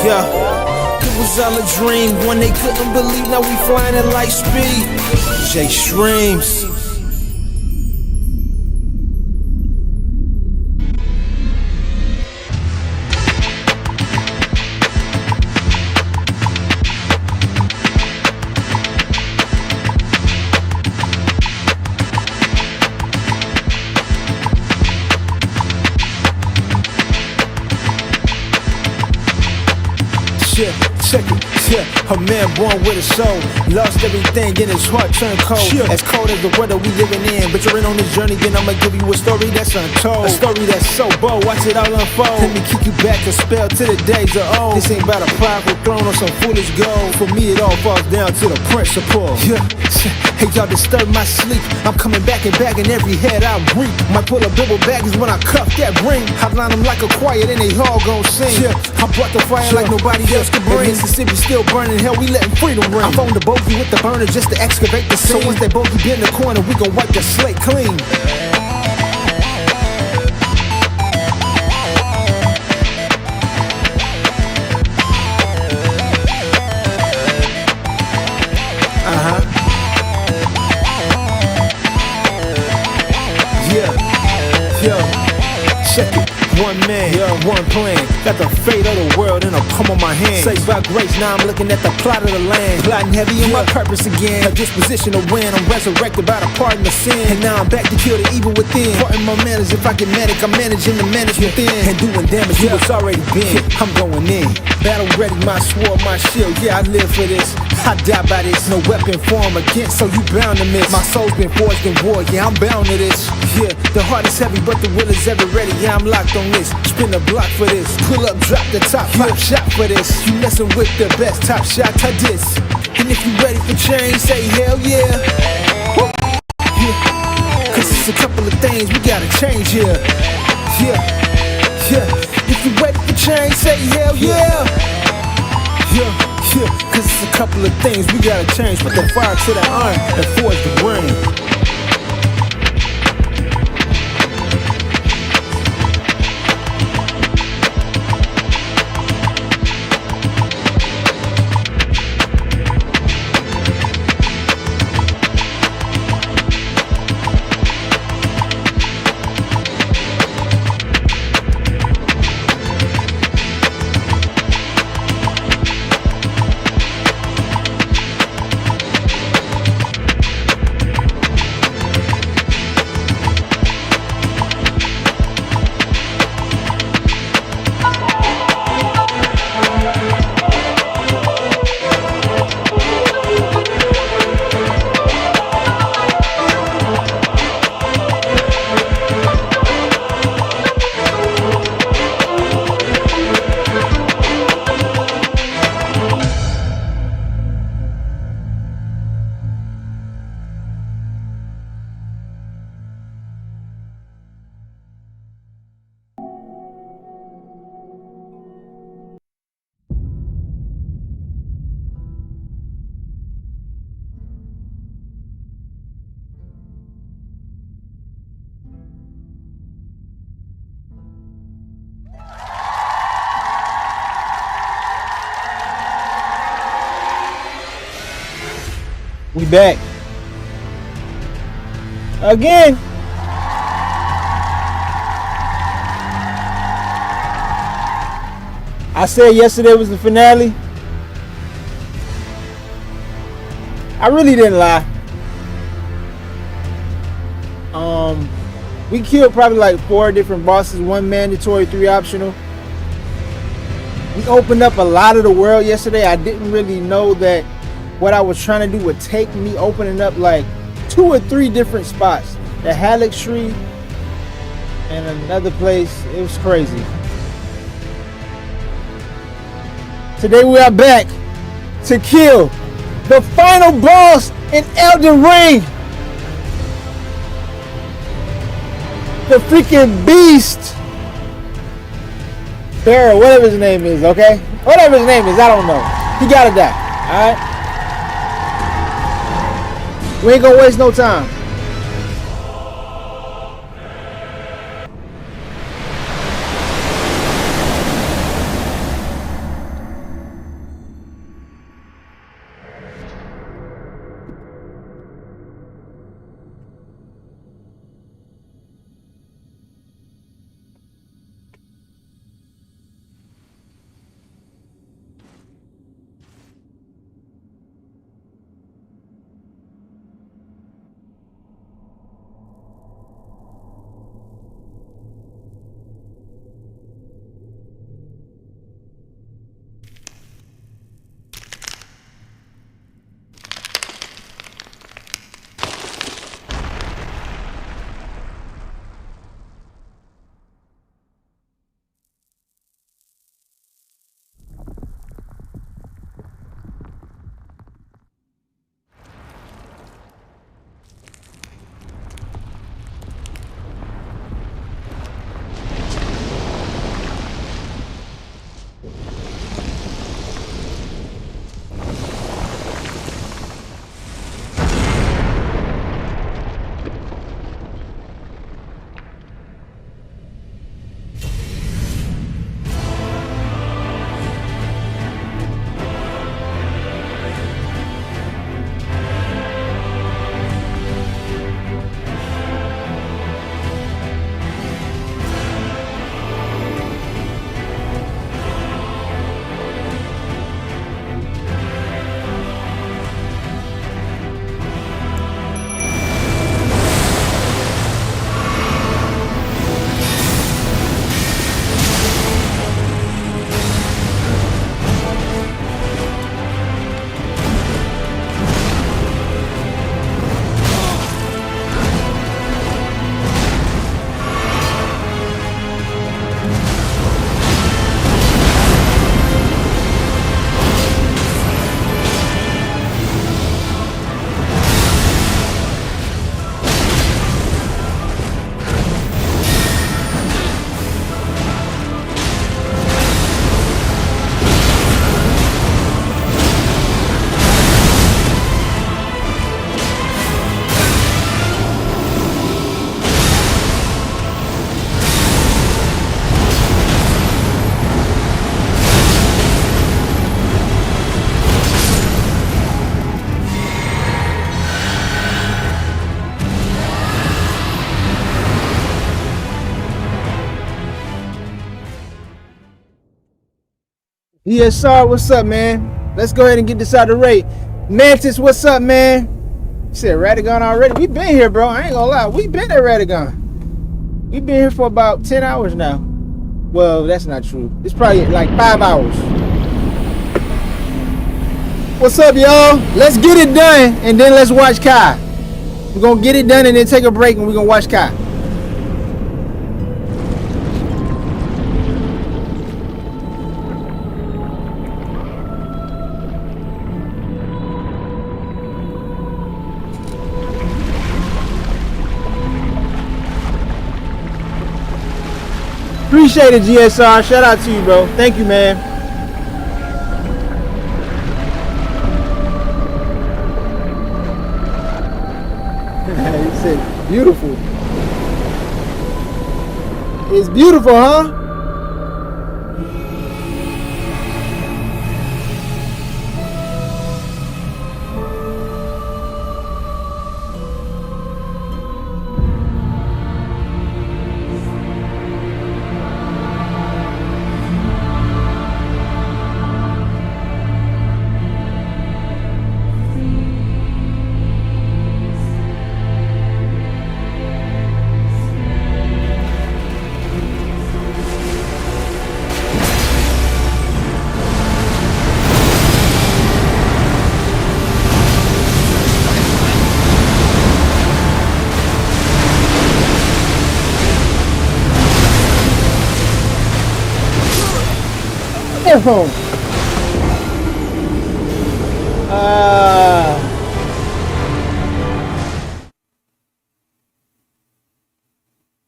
Yeah, it was all a dream when they couldn't believe. Now we flying at light speed. J Streams. Check it, yeah, a man born with a soul, lost everything in his heart turned cold, as cold as the weather we living in. But you're in on this journey, then I'ma give you a story that's untold, a story that's so bold, watch it all unfold. Let me kick you back a spell to the days of old. This ain't about a prideful throne or some foolish gold. For me it all falls down to the principle. Yeah, hey y'all disturb my sleep, I'm coming back and every head I reap. Might pull a bibble baggage when I cuff that ring. I line them like a choir, then they all gon' sing. Yeah, I brought the fire like nobody else could bring. Mississippi still burning, hell we letting freedom ring. I phoned the bogey with the burner just to excavate the scene. So once that bogey be in the corner, we gon' wipe the slate clean. Check it. One man, one plan. Got the fate of the world in a palm of my hand. Saved by grace, now I'm looking at the plot of the land. Plotting heavy in my purpose again. A disposition to win, I'm resurrected by the pardon of sin. And now I'm back to kill the evil within. Parting my manners, if I get manic, I'm managing the manage within. And doing damage to what's already been. I'm going in. Battle ready, my sword, my shield. Yeah, I live for this. I die by this. No weapon form against, so you bound to miss. My soul's been forged in war, yeah, I'm bound to this. Yeah, the heart is heavy, but the will is ever ready. Yeah, I'm locked on this. Spin the block for this. Pull up, drop the top, pop shot for this. You messing with the best, top shot to this. And if you ready for change, say hell yeah. Woo. Yeah. Cause it's a couple of things we gotta change here. Yeah, yeah. If you ready for change, say hell yeah. Yeah. Yeah, cause it's a couple of things we gotta change. Put the fire to the iron and forge the brain. We back again. I said yesterday was the finale. I really didn't lie. We killed probably like 4 different bosses, 1 mandatory, 3 optional. We opened up a lot of the world yesterday. I didn't really know that what I was trying to do would take me opening up like 2 or 3 different spots. The Halleck Tree and another place. It was crazy. Today we are back to kill the final boss in Elden Ring. The freaking beast. Barrow, whatever his name is, okay? Whatever his name is, I don't know. He gotta die, alright? We ain't gonna waste no time. Yes, sir. What's up, man? Let's go ahead and get this out of the way. Mantis, what's up, man? You said Radagon already? We been here, bro. I ain't gonna lie. We been at Radagon. We been here for about 10 hours now. Well, that's not true. It's probably like 5 hours. What's up, y'all? Let's get it done, and then let's watch Kai. We're gonna get it done and then take a break, and we're gonna watch Kai. Appreciate it, GSR. Shout out to you, bro. Thank you, man. He said, beautiful. It's beautiful, huh? Home.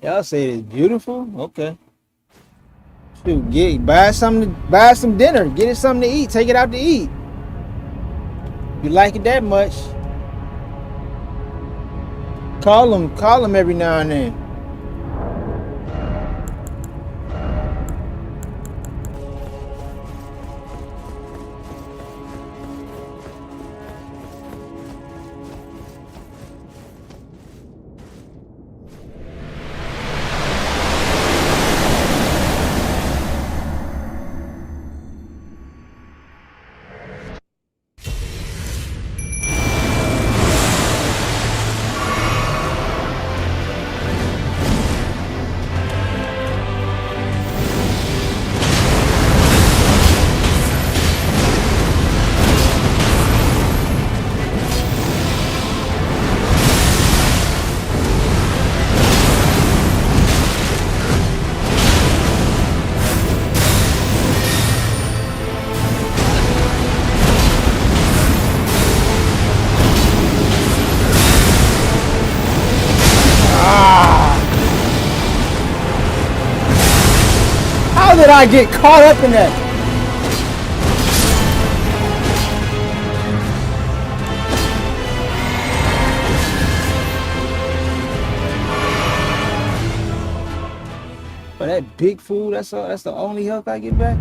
Y'all say it's beautiful. Okay. Shoot, buy some dinner. Get it something to eat. Take it out to eat. If you like it that much, call them every now and then. How did I get caught up in that? But that big fool, that's the only health I get back?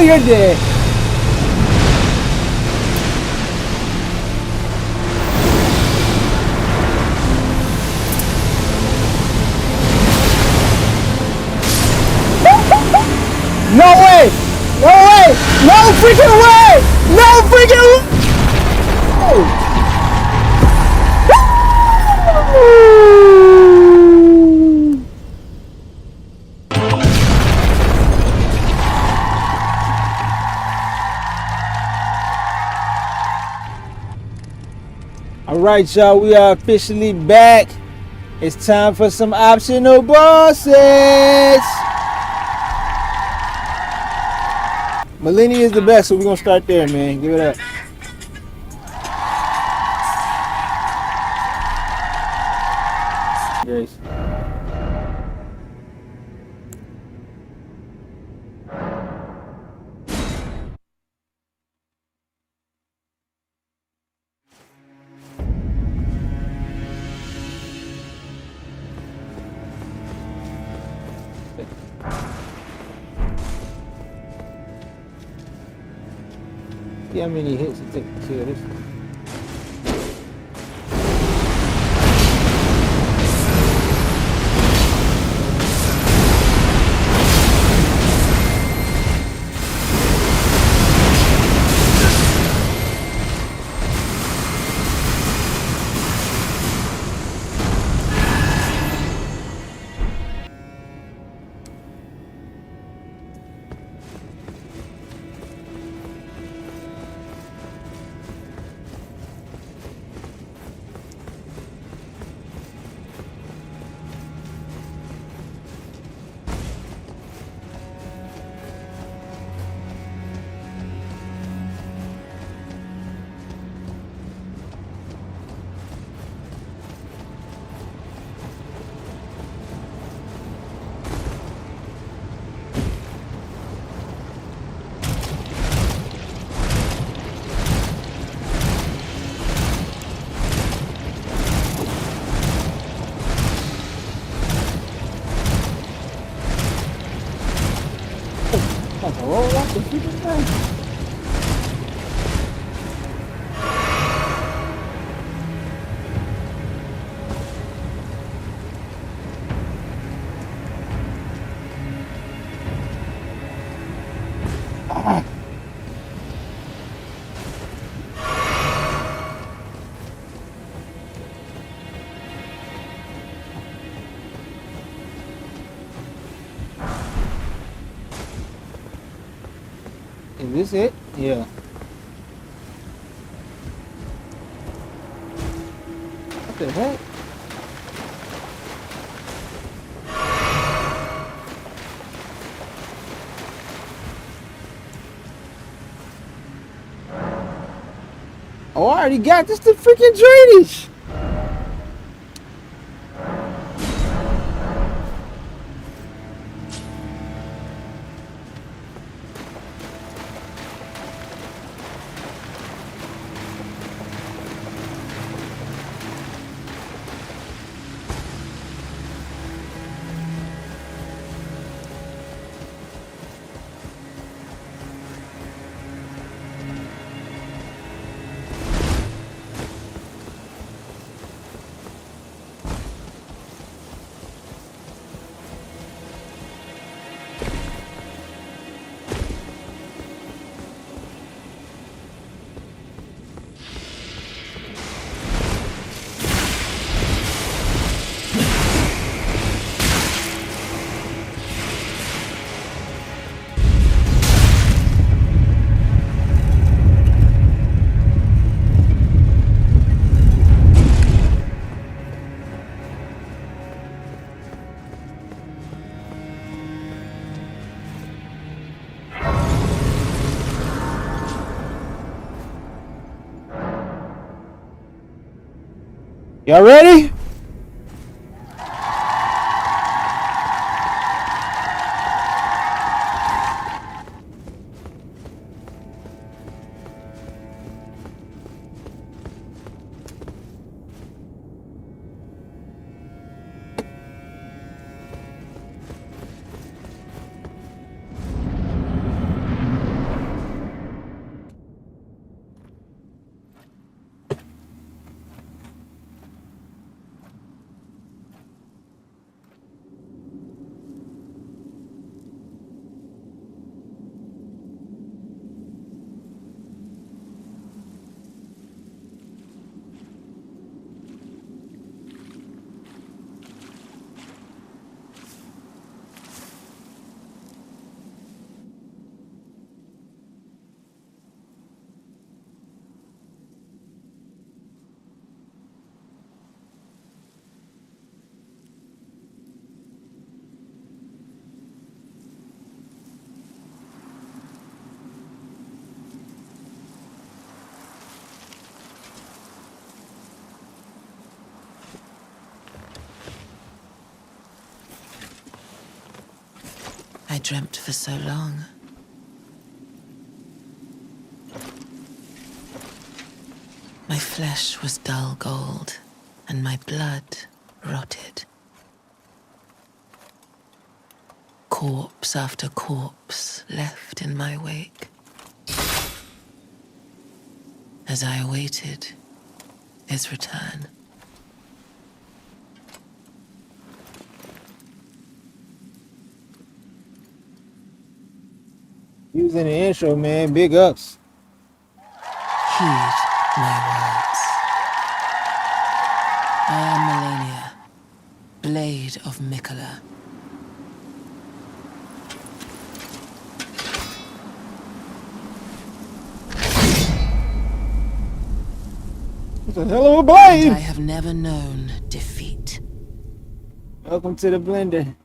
you're dead. No way! No way! No freaking way! No freaking way! All right, y'all, we are officially back. It's time for some optional bosses. Malenia is the best, so we're gonna start there, man. Give it up. Grace. See how many hits it takes to kill this. Is this it? Yeah. What the heck? Oh, I already got this, the freaking drainage. Y'all ready? I dreamt for so long. My flesh was dull gold, and my blood rotted. Corpse after corpse left in my wake. As I awaited his return. You was in the intro, man. Big ups. Heed my words. I am Malenia, Blade of Mikola. It's a hell of a blade. And I have never known defeat. Welcome to the blender.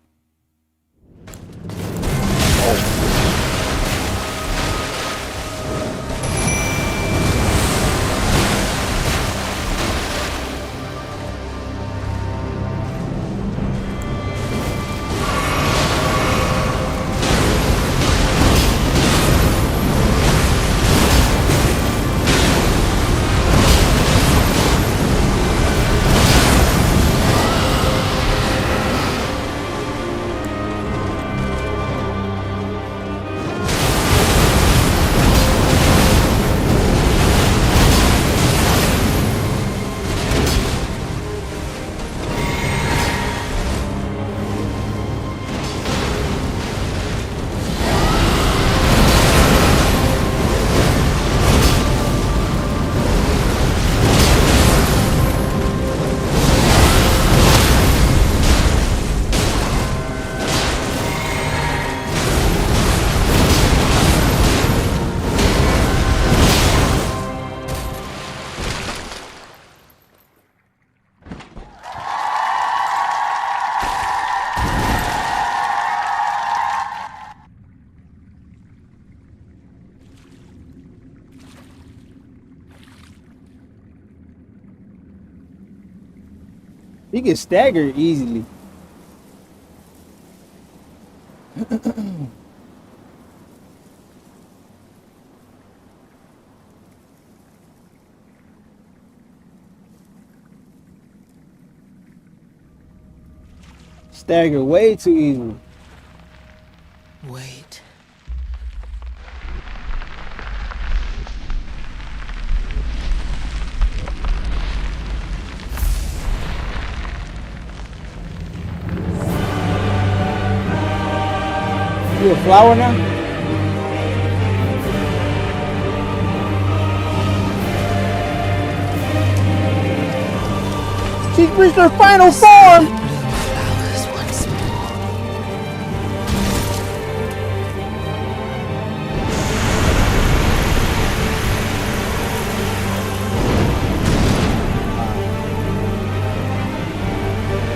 He can stagger easily. Stagger way too easily. Wait. You a flower now? She's reached her final form! Bloom flowers once more.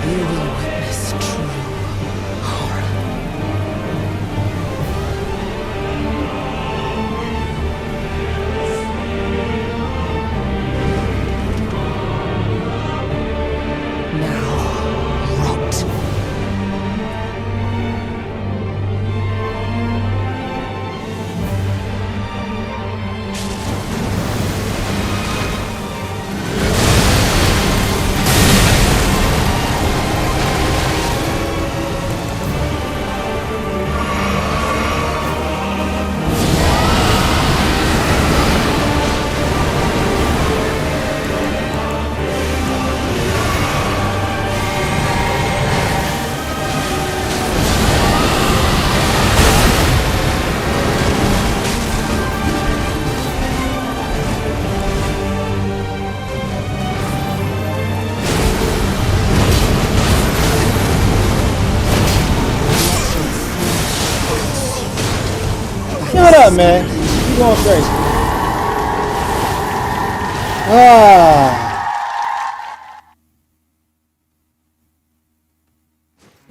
You will witness true horror. Now, rot. Shut up, man. You going straight.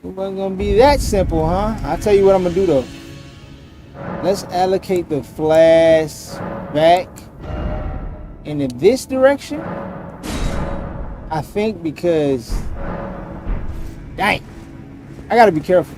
It wasn't gonna be that simple, huh? I'll tell you what I'm gonna do though. Let's allocate the flash back into this direction. I think because, dang, I gotta be careful.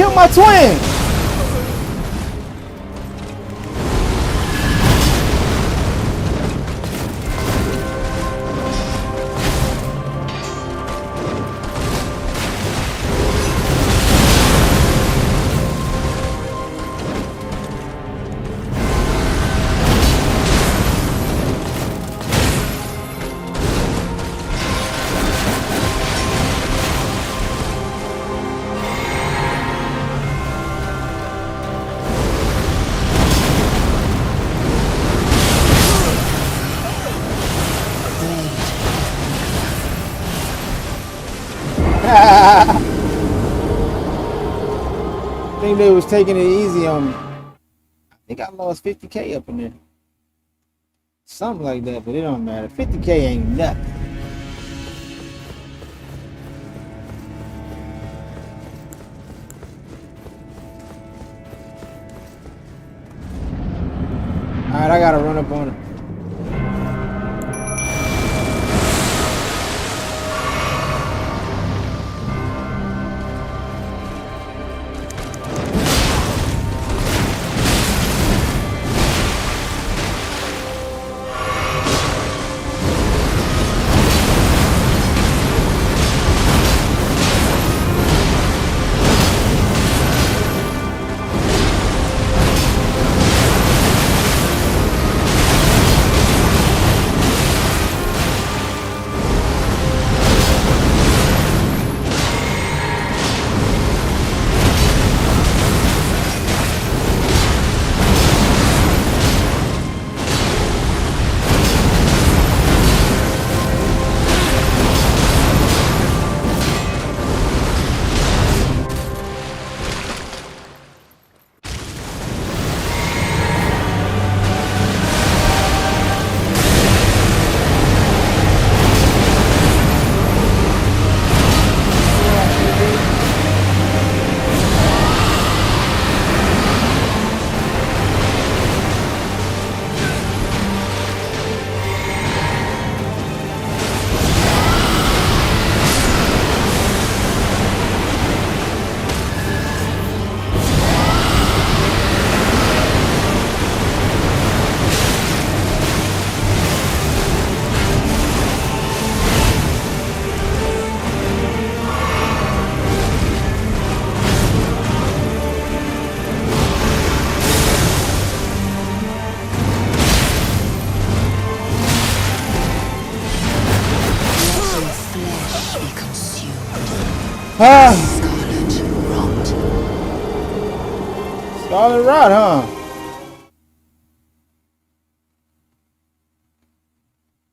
killed my twin. I think they was taking it easy on me. I think I lost 50K up in there. Something like that, but it don't matter. 50K ain't nothing. Alright, I gotta run up on it. Scarlet Rot, huh?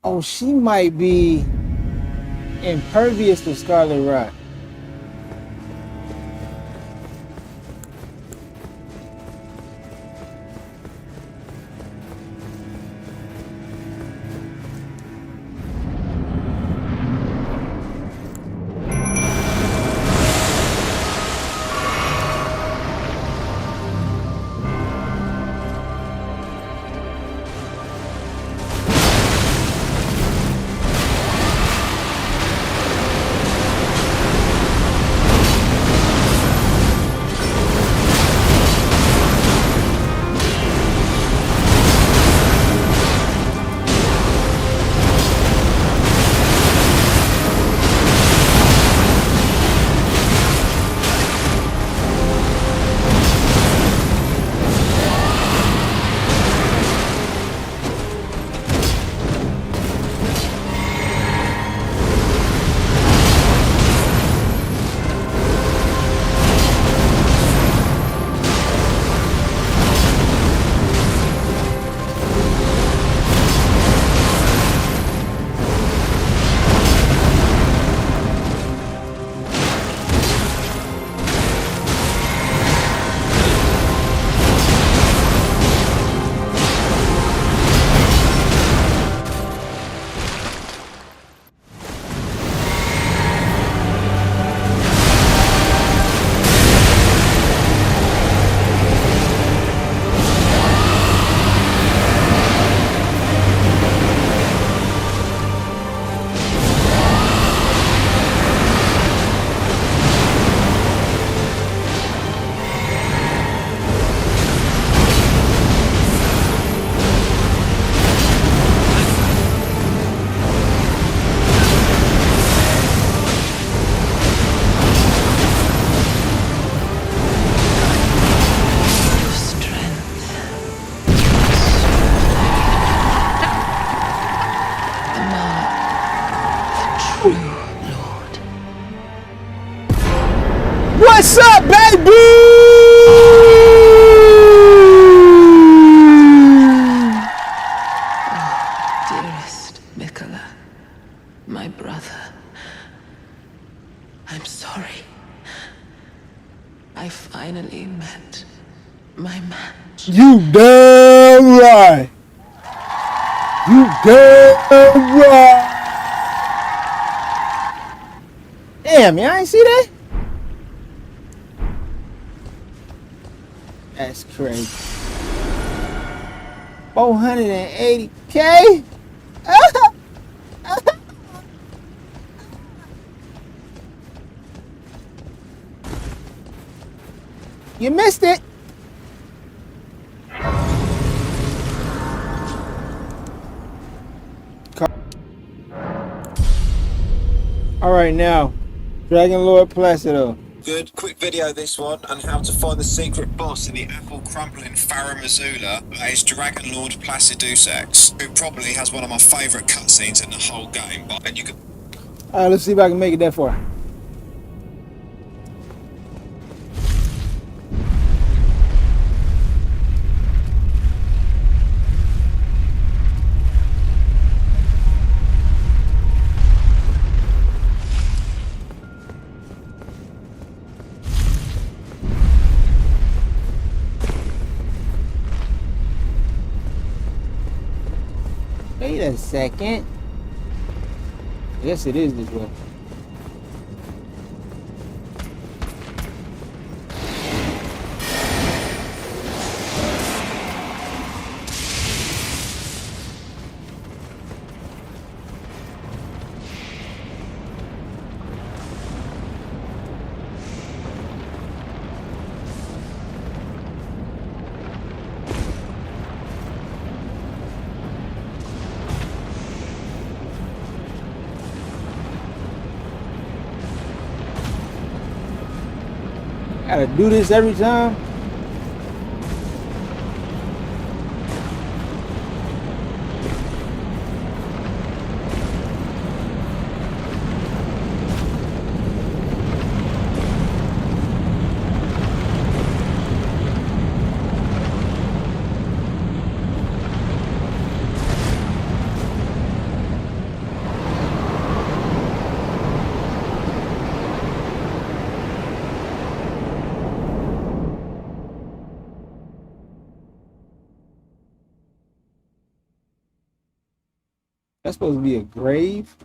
Oh, she might be impervious to Scarlet Rot. What's up, baby? Dearest Mikola, my brother, I'm sorry. I finally met my match. You damn right. You damn right. Damn, man, I ain't see that. That's crazy. 480K? You missed it. All right, now, Dragonlord Placidusax. Good. Quick video this one on how to find the secret boss in the apple crumpling Farah Missoula. That is Dragonlord Placidusax, who probably has one of my favourite cutscenes in the whole game. And you can. All right, let's see if I can make it that far. Wait a second. Yes, it is this way. Gotta do this every time. That's supposed to be a grave.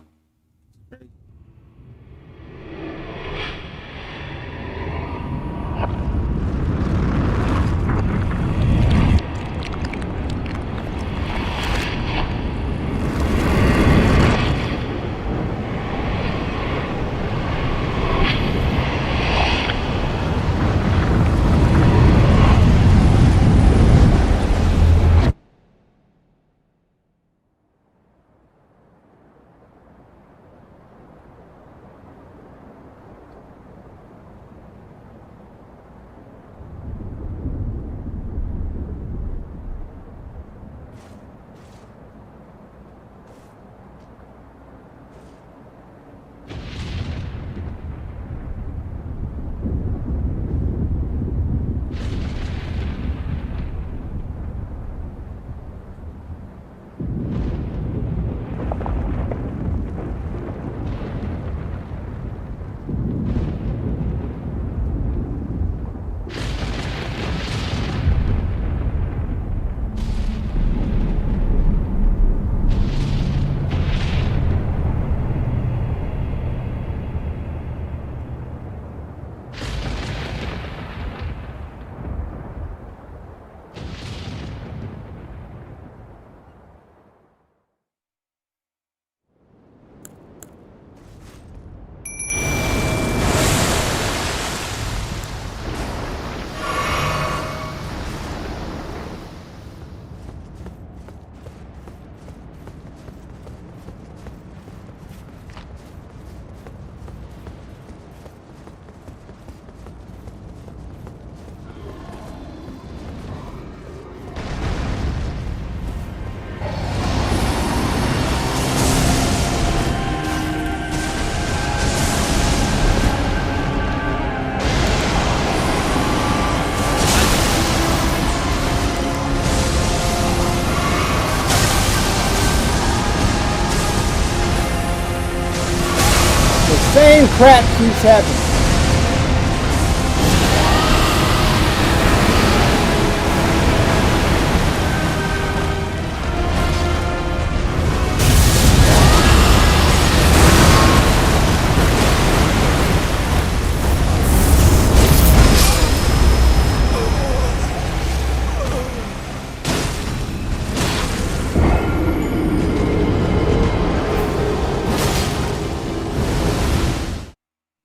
crap keeps happening.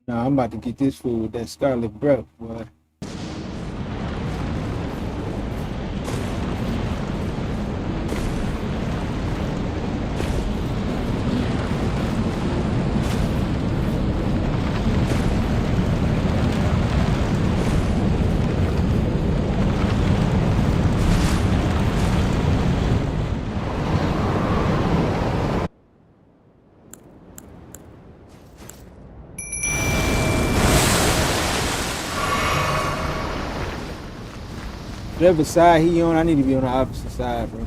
Nah, I'm about to get this fool with that scarlet breath, boy. Whatever side he on, I need to be on the opposite side, bro.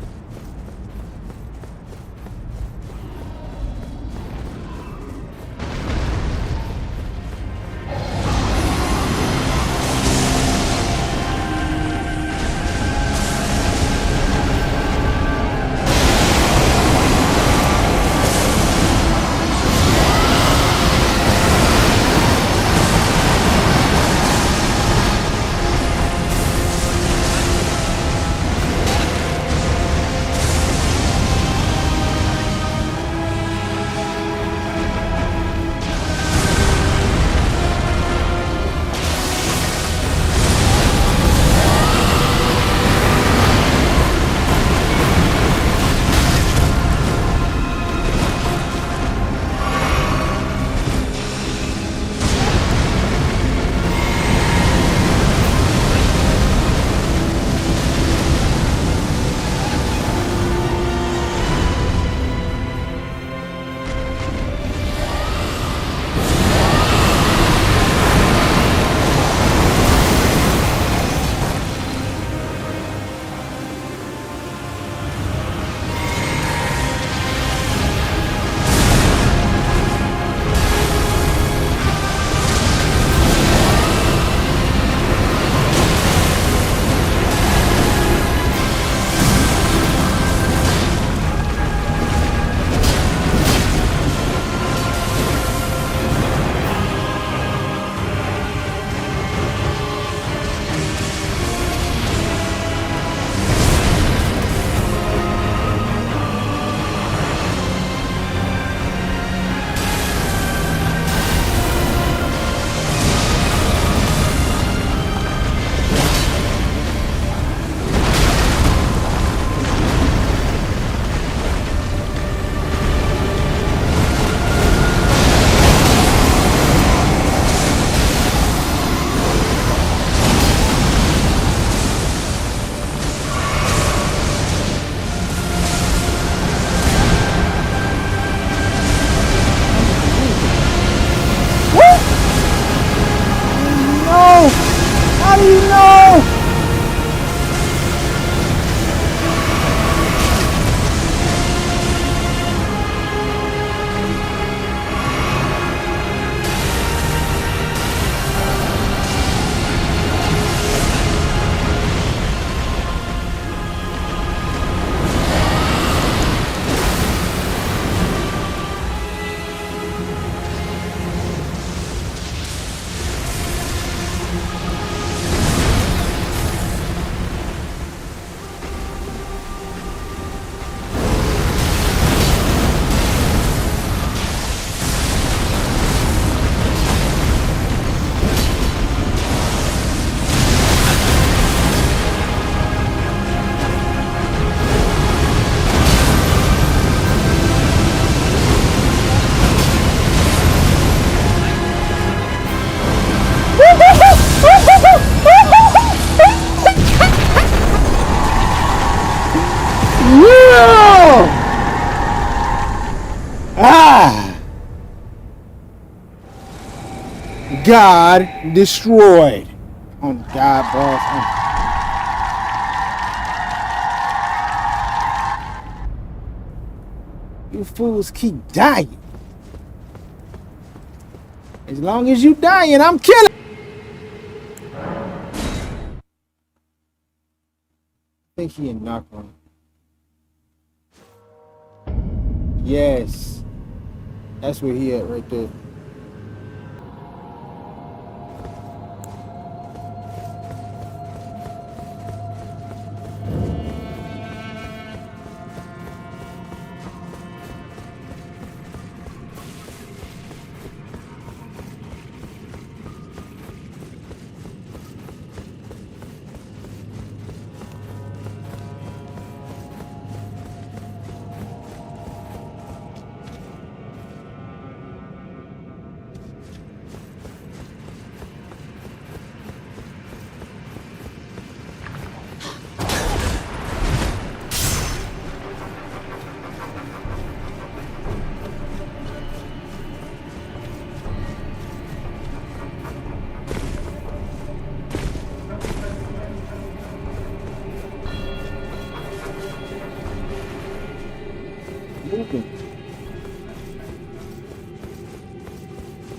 God destroyed. On God, boss. You fools keep dying. As long as you dying, I'm killing. I think he in knock one. Yes. That's where he at right there.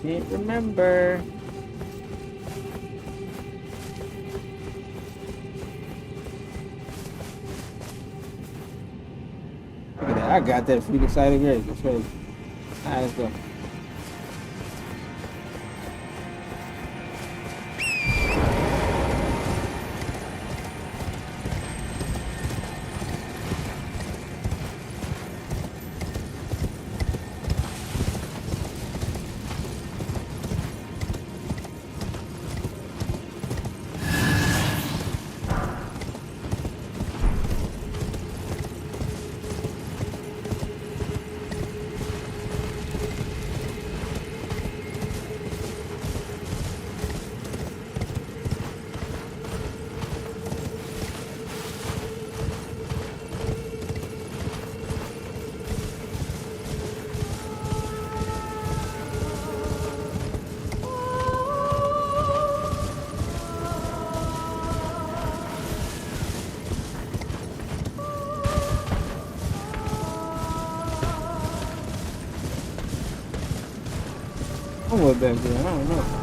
Can't remember. Look at that. I got that free excited grade. That's crazy. Alright, let's go. What back there? I don't know.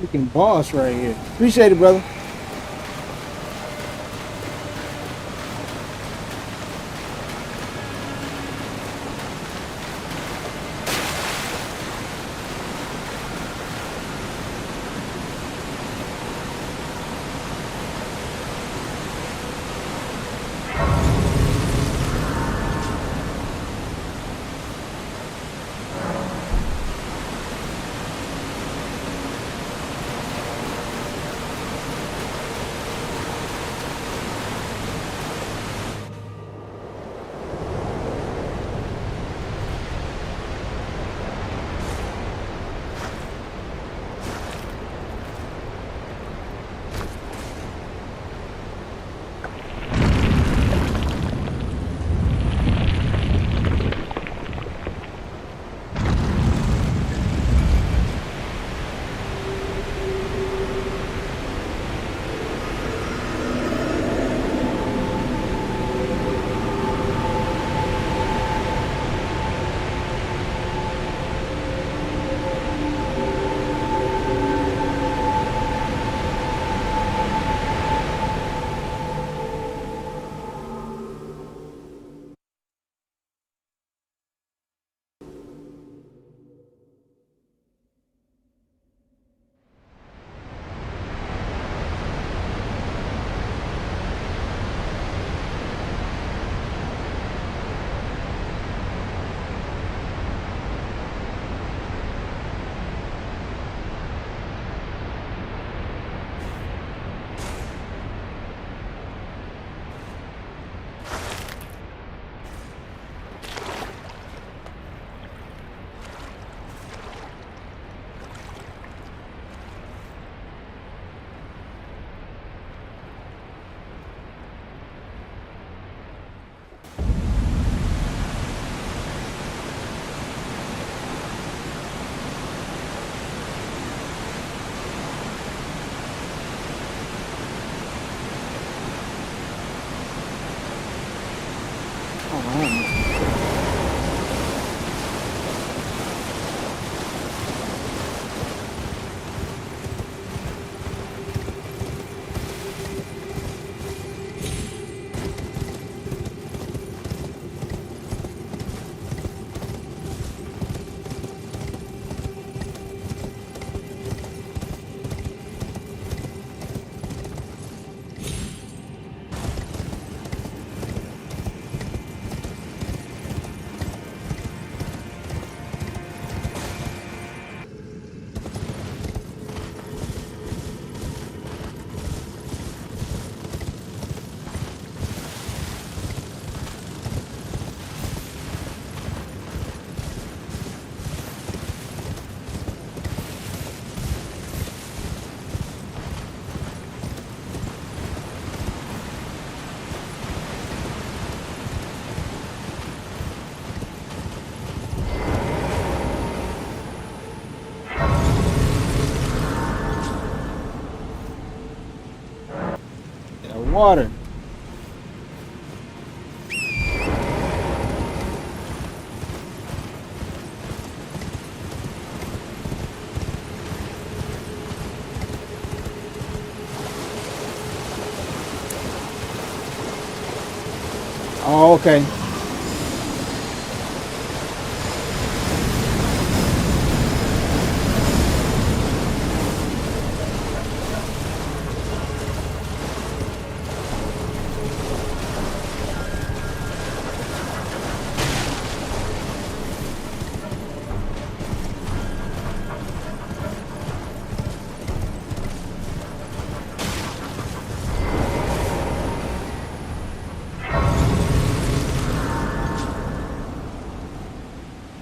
Freaking boss right here. Appreciate it, brother. Water. Oh, okay.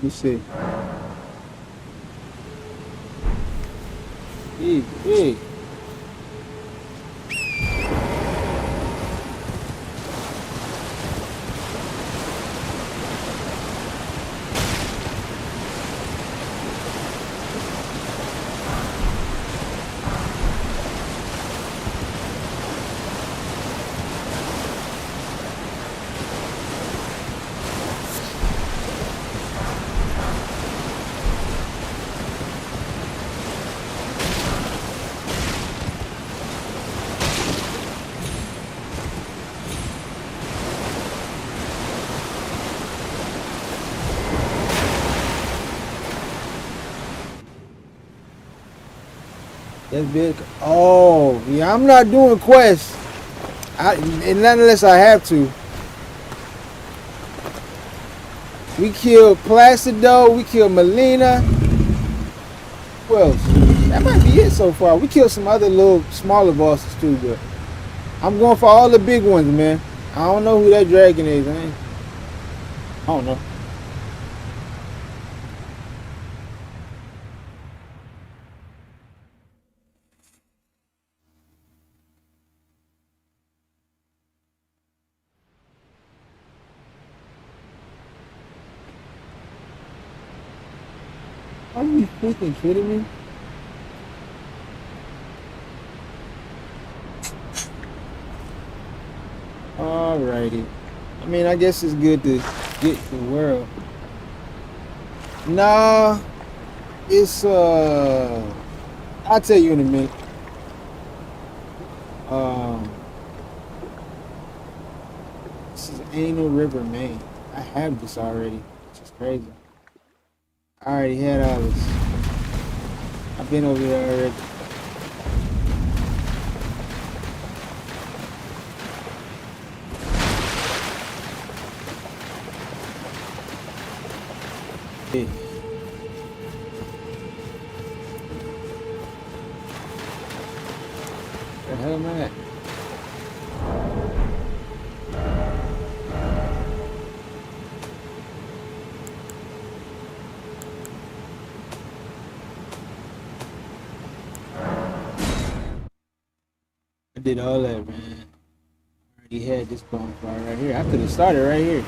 You see. Big. That's big. Oh, yeah, I'm not doing quests. And not unless I have to. We killed Placido. We killed Malenia. Who else? That might be it so far. We killed some other little smaller bosses too, but I'm going for all the big ones, man. I don't know who that dragon is, man. I don't know. Are you freaking kidding me? Alrighty. I mean, I guess it's good to get the world. Nah, it's I'll tell you in a minute. This is Anal River, Maine. I have this already, which is crazy. I already had all this. I've been over there already. Hey. Where the hell am I at? I did all that, man. I already had this bonfire right here. I could have started right here.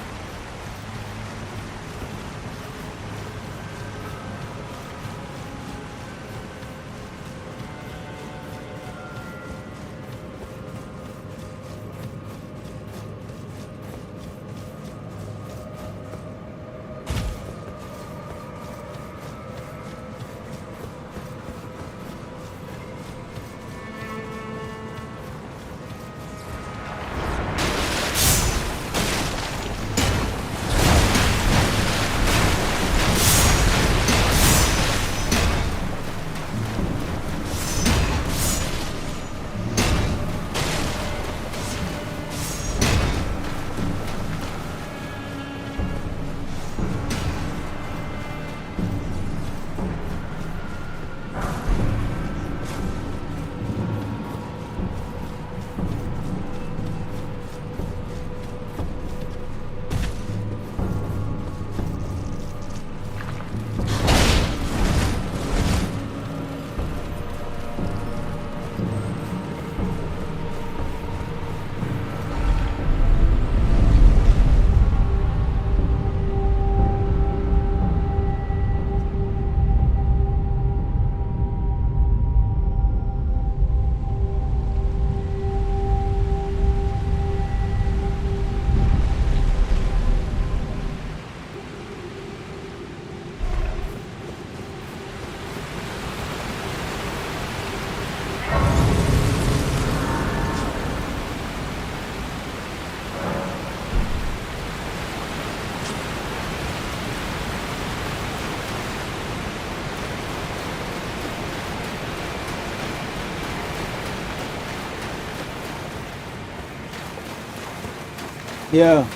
Yeah.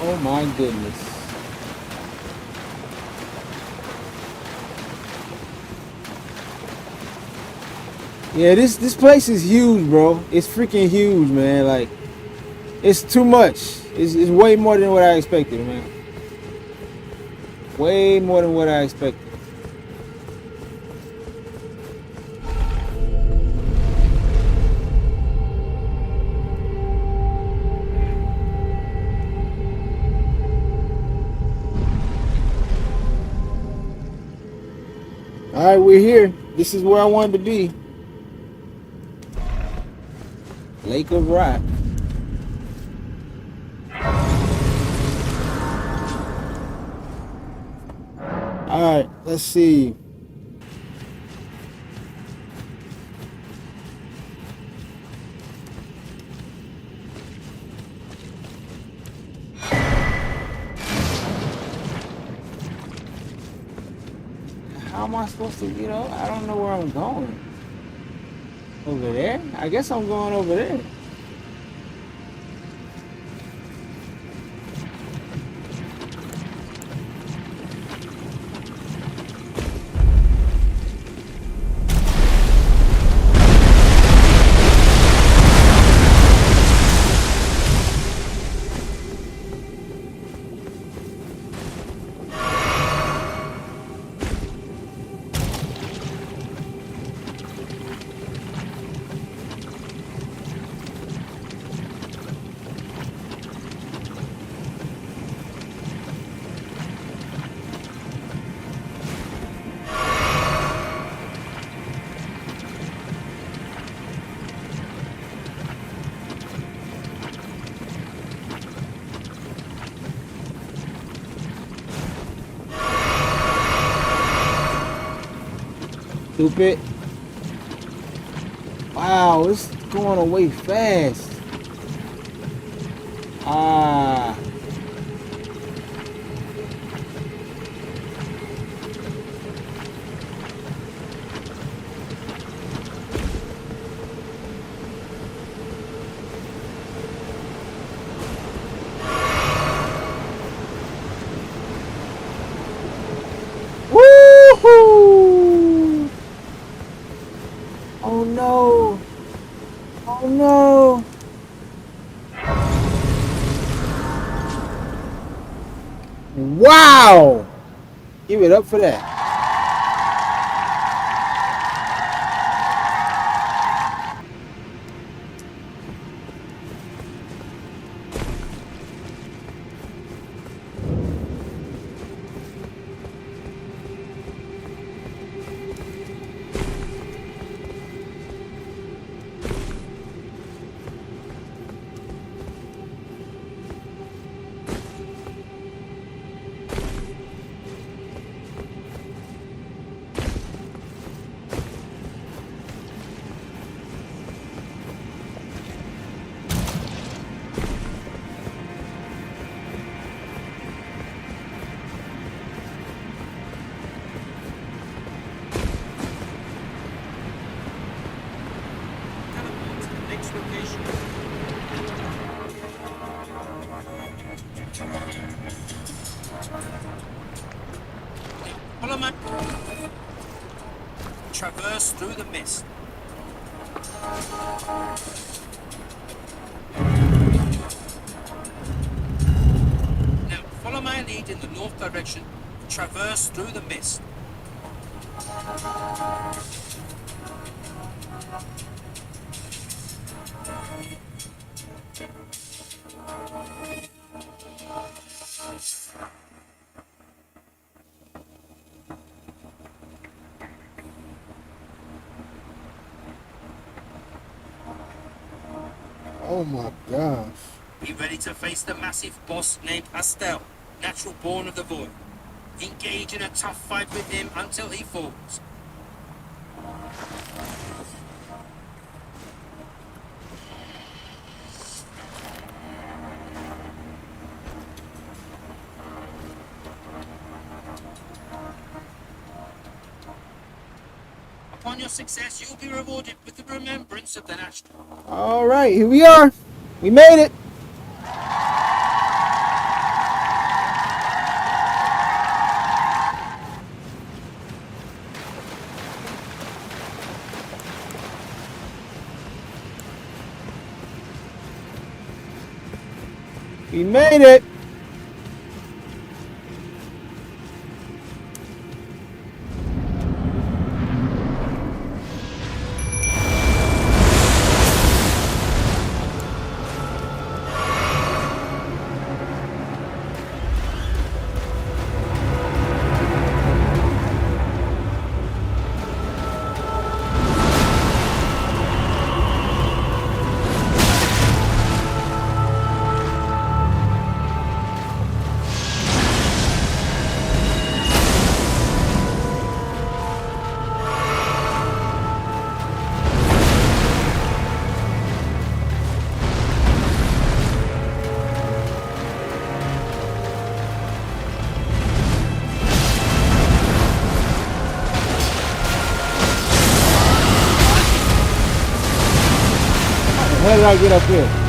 Oh my goodness. Yeah, this place is huge, bro. It's freaking huge, man. Like, it's too much. It's way more than what I expected, man. Way more than what I expected. All right, we're here. This is where I wanted to be. Lake of Rock. All right, let's see. am I supposed to, I don't know where I'm going. Over there? I guess I'm going over there. Stupid. Wow, it's going away fast. Ah. Woohoo! Oh no! Oh no! Wow! Give it up for that. Follow my... Traverse through the mist. Now, follow my lead in the north direction. Traverse through the mist. Oh my gosh. Be ready to face the massive boss named Astel, Naturalborn of the Void. Engage in a tough fight with him until he falls. Upon your success, you'll be rewarded with the remembrance of the Natural. All right, here we are. We made it. We made it. did I get up here?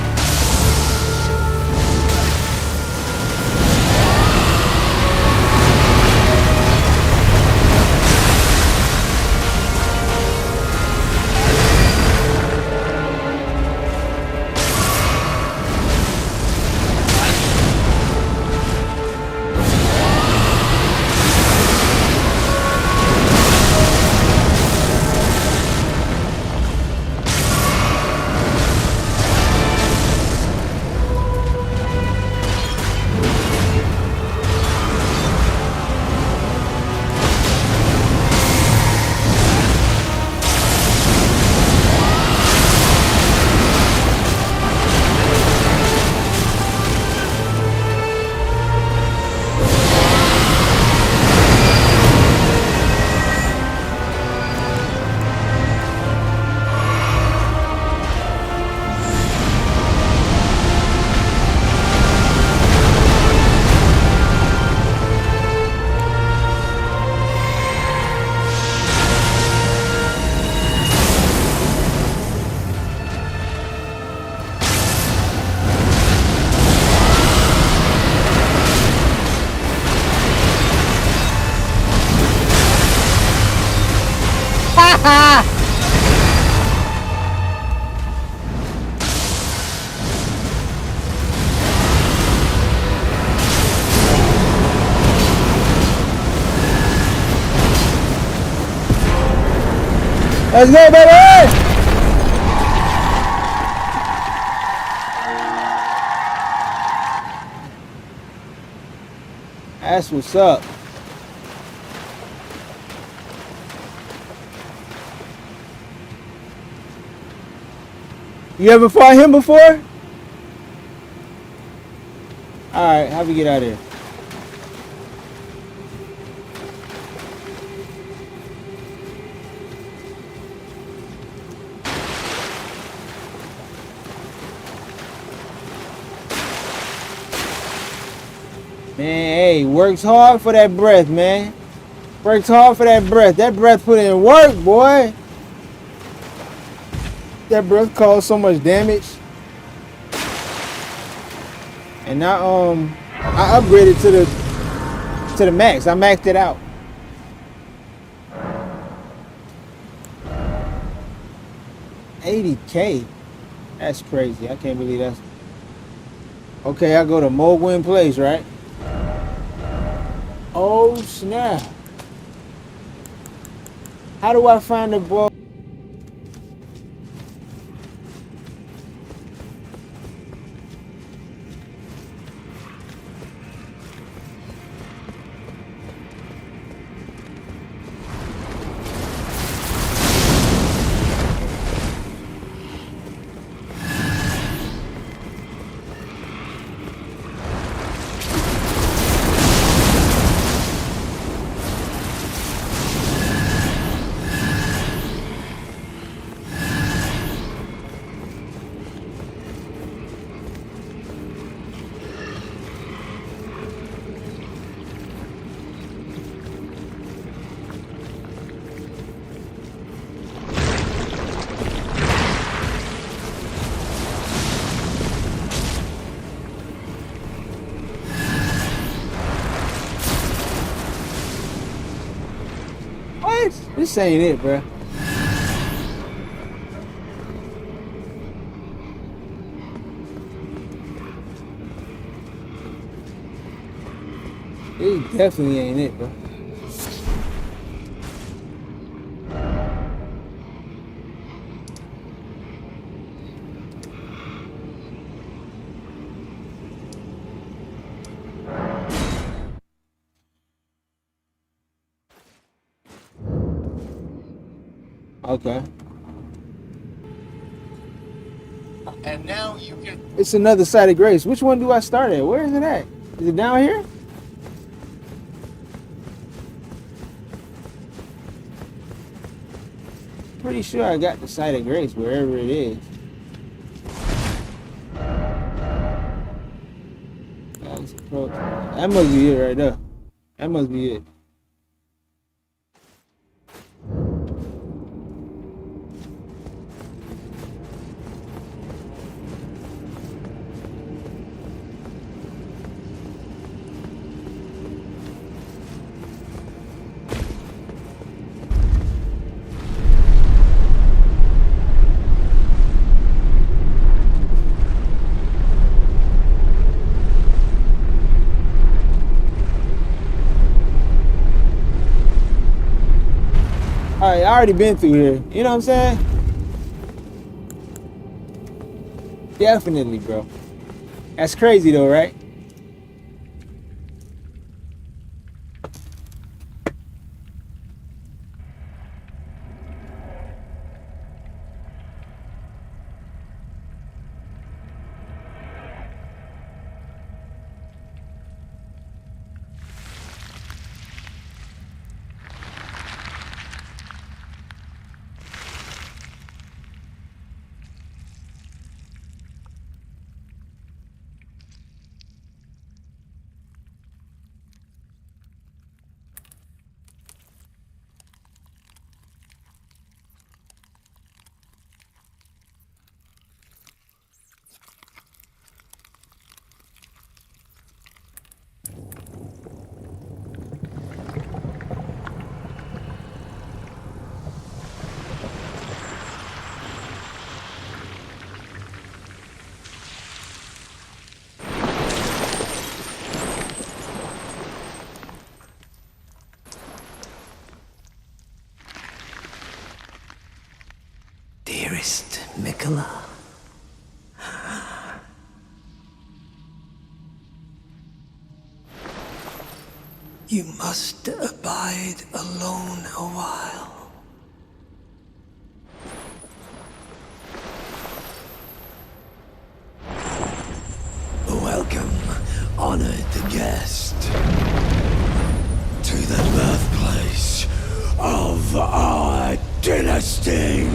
Let's go, baby! That's what's up. You ever fought him before? Alright, how we get out of here? Man, hey, works hard for that breath, man. Works hard for that breath. That breath put in work, boy. That breath caused so much damage. And now I upgraded to the max. I maxed it out. $80K. That's crazy. I can't believe that's. Okay, I go to Mohg Place, right? Oh snap. How do I find the ball? This ain't it, bro. This definitely ain't it, bro. Okay. And now you can. It's another side of grace. Which one do I start at? Where is it at? Is it down here? Pretty sure I got the side of grace wherever it is. That must be it right there. That must be it. I already been through here. You know what I'm saying? Definitely, bro. That's crazy though, right? Dearest Mikola, you must abide alone a while. Welcome, honored guest, to the birthplace of our dynasty.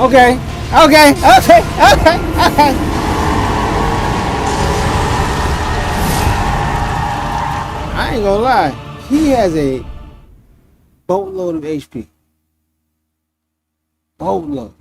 Okay, okay, okay, okay, okay. I ain't gonna lie. He has a boatload of HP. Boatload.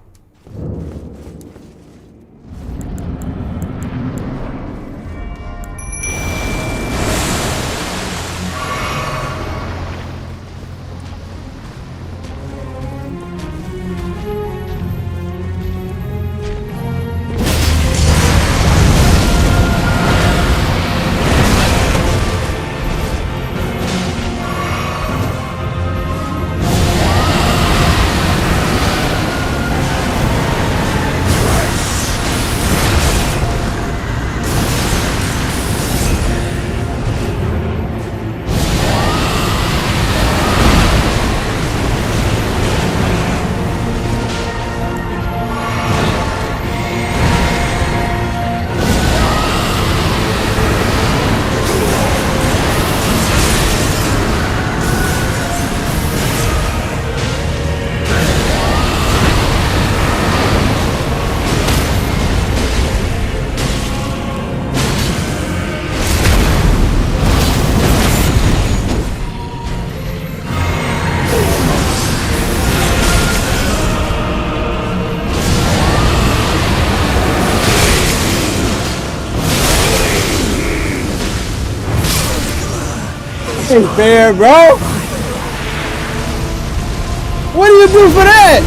ain't fair, bro. What do you do for that?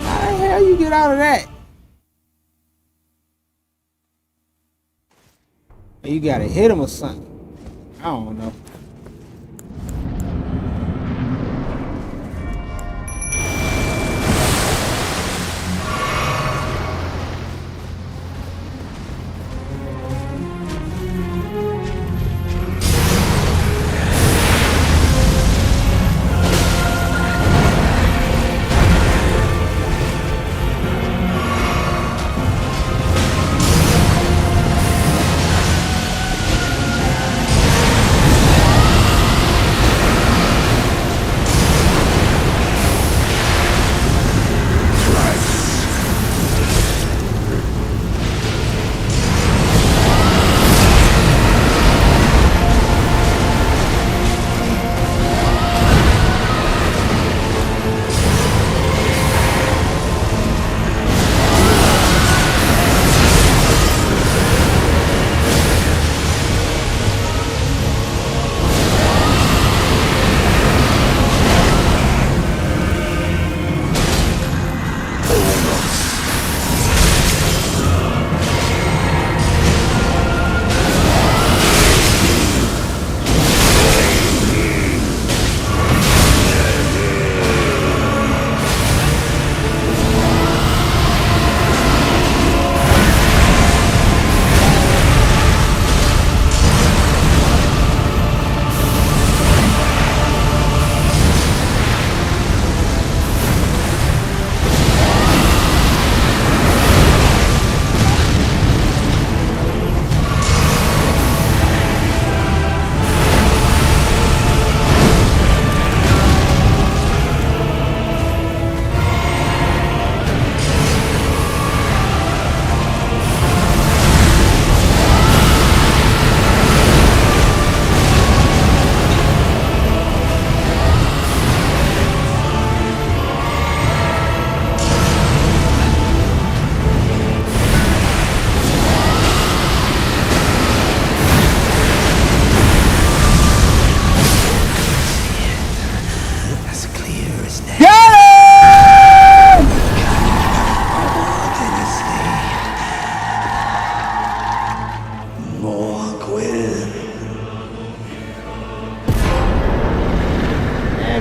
How the hell you get out of that? You gotta hit him or something. I don't know.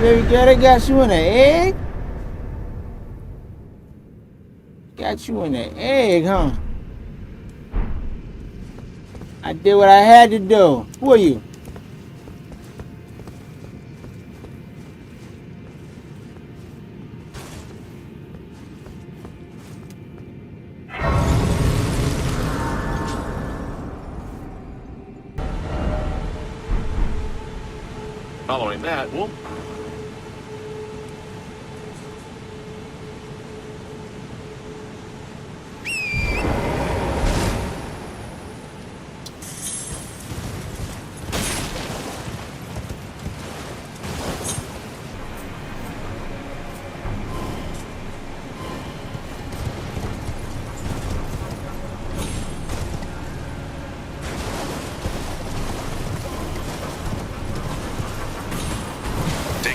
Baby girl, they got you in an egg? Got you in an egg, huh? I did what I had to do. Who are you? Following that, we'll...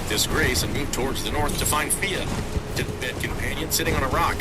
this grace and move towards the north to find Fia, dead companion sitting on a rock.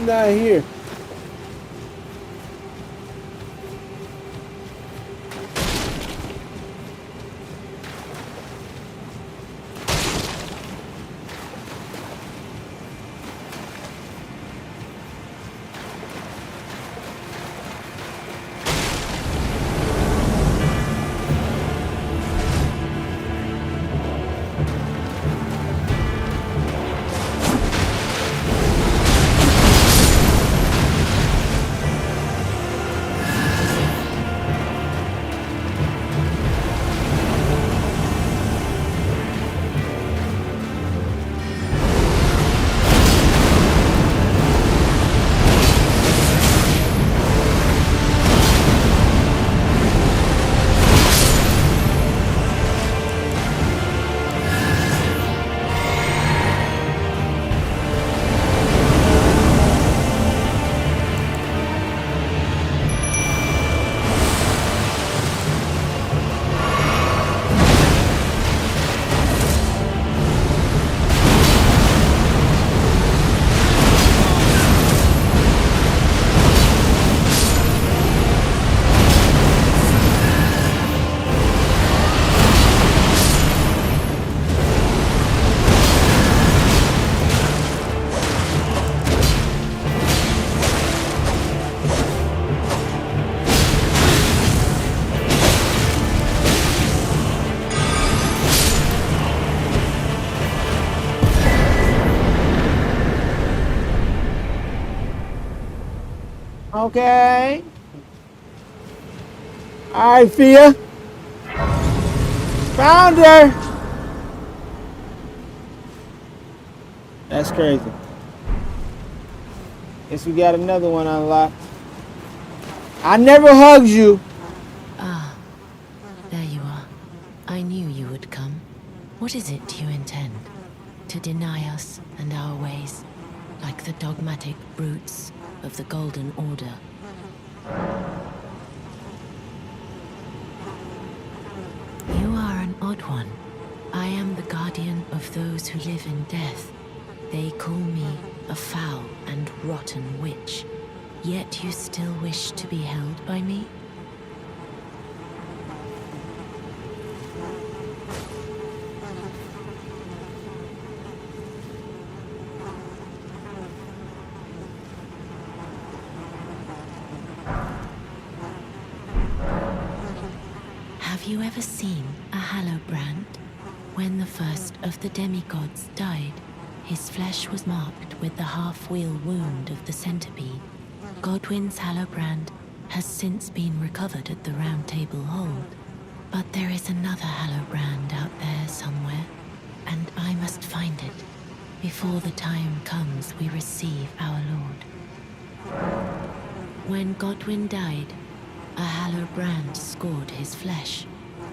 Not here. Okay. All right, Fia. Found her. That's crazy. Guess we got another one unlocked. I never hugged you. Ah, there you are. I knew you would come. What is it you intend? To deny us and our ways, like the dogmatic brutes of the Golden Order? You are an odd one. I am the guardian of those who live in death. They call me a foul and rotten witch. Yet you still wish to be held by me? Have you ever seen a Hallowbrand? When the first of the demigods died, his flesh was marked with the half-wheel wound of the centipede. Godwyn's Hallowbrand has since been recovered at the Round Table Hold, but there is another Hallowbrand out there somewhere, and I must find it before the time comes we receive our Lord. When Godwyn died, a Hallowbrand scored his flesh,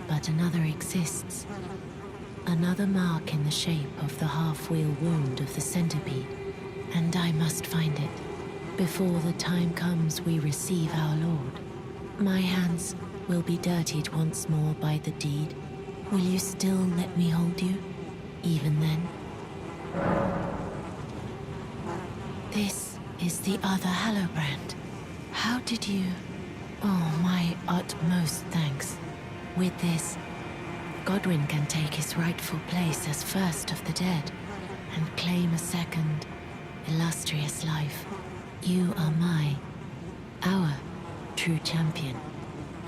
but another exists. Another mark in the shape of the half-wheel wound of the centipede, and I must find it before the time comes we receive our Lord. My hands will be dirtied once more by the deed. Will you still let me hold you, even then? This is the other Hallowbrand. How did you... Oh, my utmost thanks. With this, Godwyn can take his rightful place as first of the dead and claim a second, illustrious life. You are our true champion.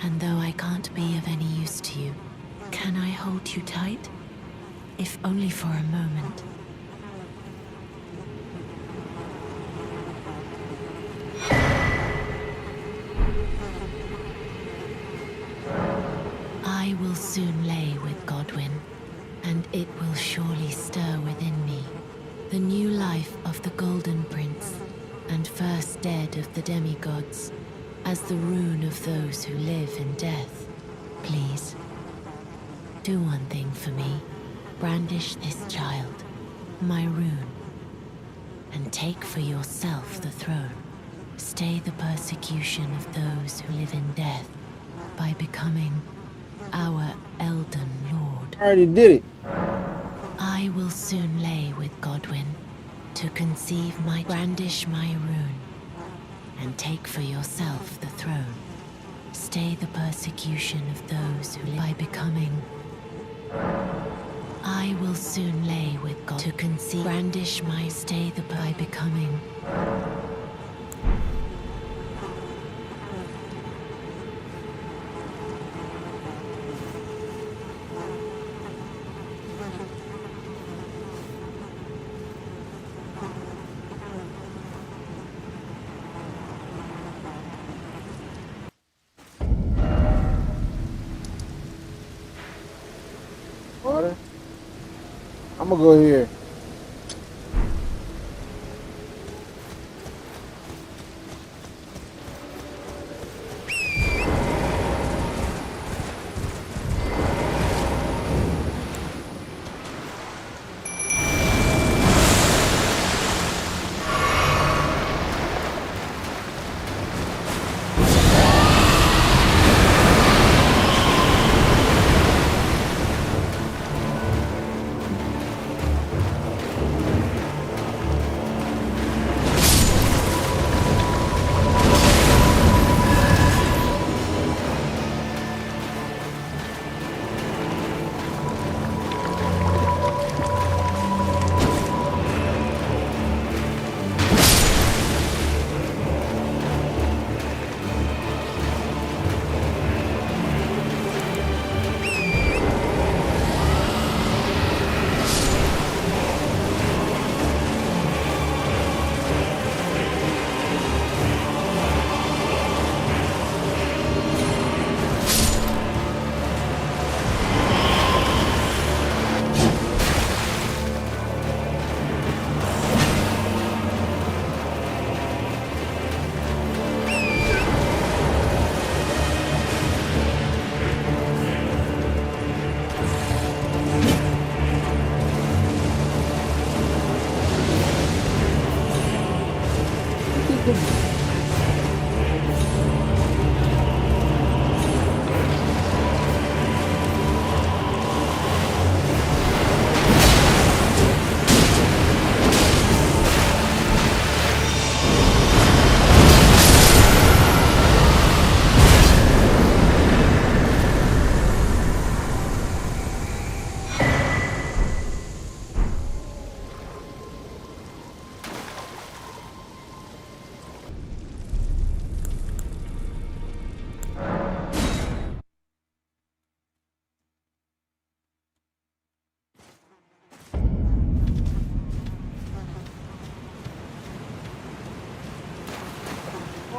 And though I can't be of any use to you, can I hold you tight? If only for a moment. I will soon lay with Godwyn, and it will surely stir within me the new life of the Golden Prince, and first dead of the demigods, as the rune of those who live in death. Please, do one thing for me. Brandish this child, my rune, and take for yourself the throne. Stay the persecution of those who live in death by becoming our Elden Lord. I already did it. I will soon lay with Godwyn to conceive my brandish my rune, and take for yourself the throne. Stay the persecution of those who live by becoming. I will soon lay with God to conceive brandish my stay the by becoming. Water. I'm gonna go here.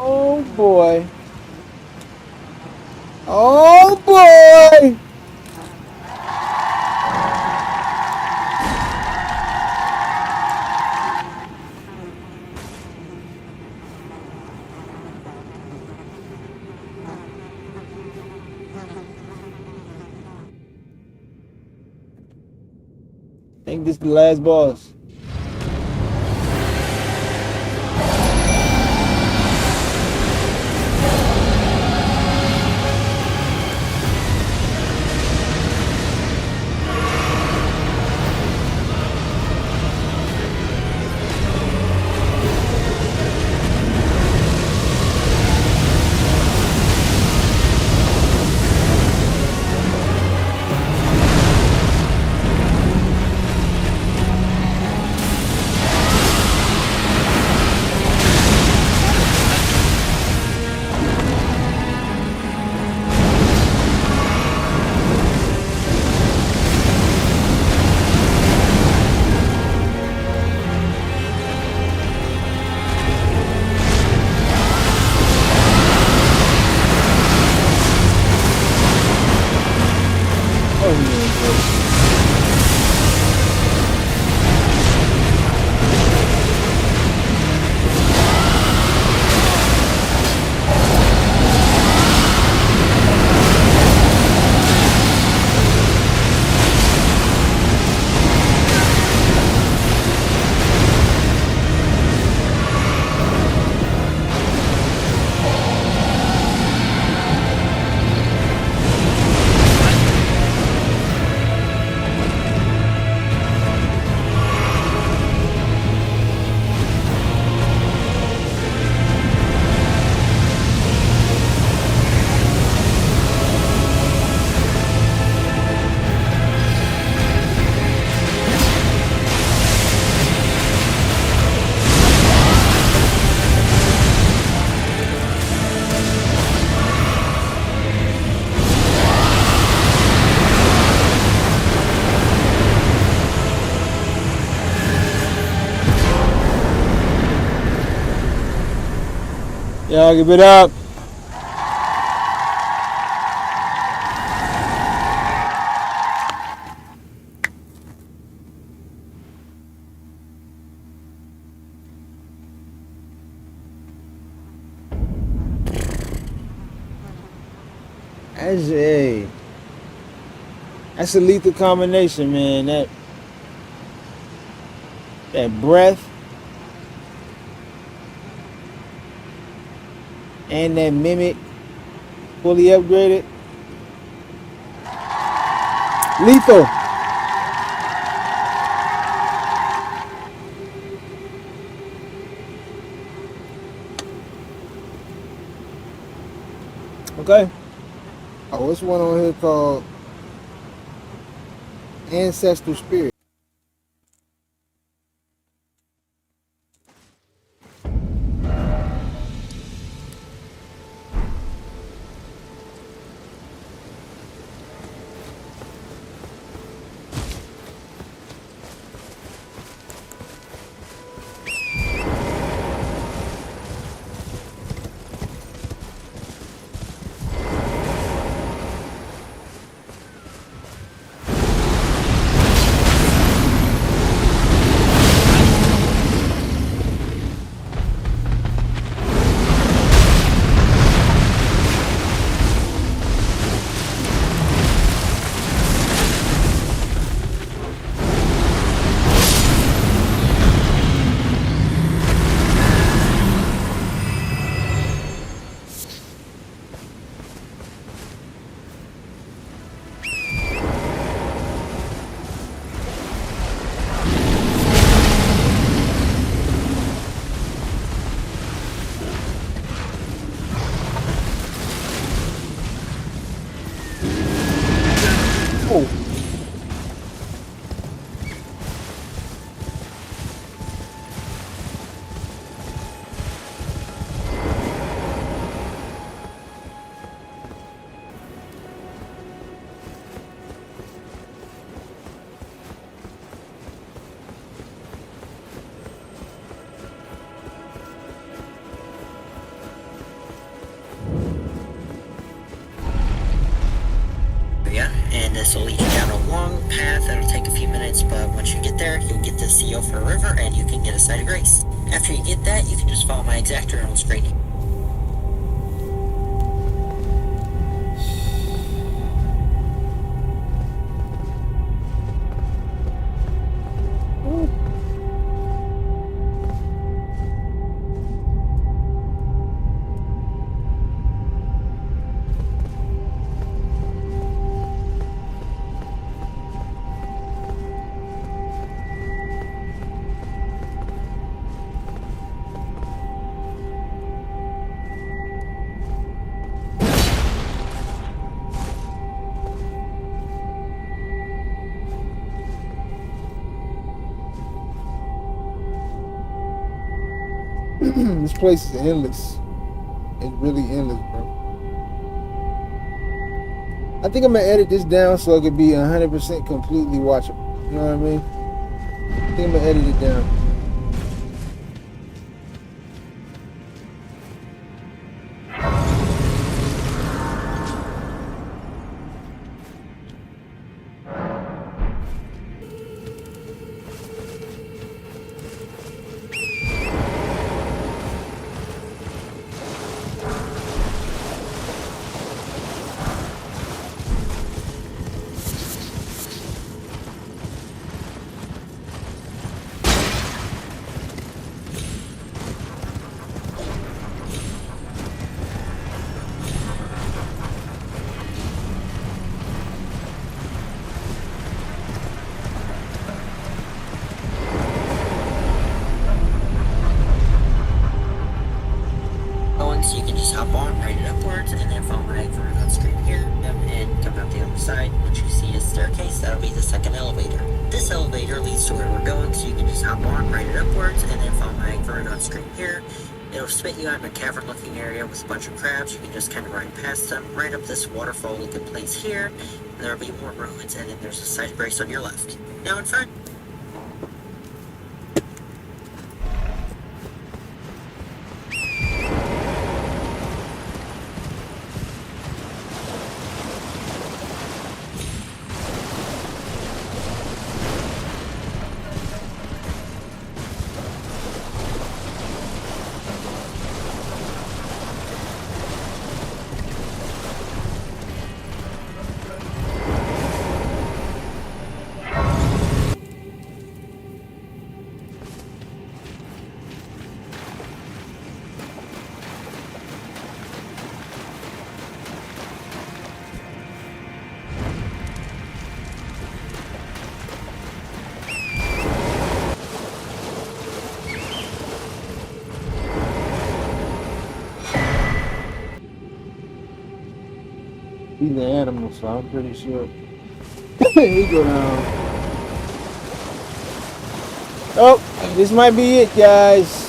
Oh boy. Oh boy. I think this is the last boss. Y'all give it up. That's a lethal combination, man. That breath and that mimic fully upgraded. Lethal. Okay. Oh, what's one on here called Ancestral Spirit? This will lead you down a long path that'll take a few minutes, but once you get there, you'll get to Seal for a river and you can get a site of grace. After you get that, you can just follow my exactor on screen. This place is endless. It's really endless, bro. I think I'm gonna edit this down so it could be 100% completely watchable. You know what I mean? I think I'm gonna edit it down. So you can just hop on, ride it upwards, and then follow my exit on screen here, and come out the other side. Once you see a staircase, that'll be the second elevator. This elevator leads to where we're going, so you can just hop on, ride it upwards, and then follow my exit on screen here. It'll spit you out in a cavern-looking area with a bunch of crabs. You can just kind of ride past them, right up this waterfall-looking place here. And there'll be more ruins, and then there's a side brace on your left. Now in front. He's an animal, so I'm pretty sure he go down. Oh, this might be it, guys.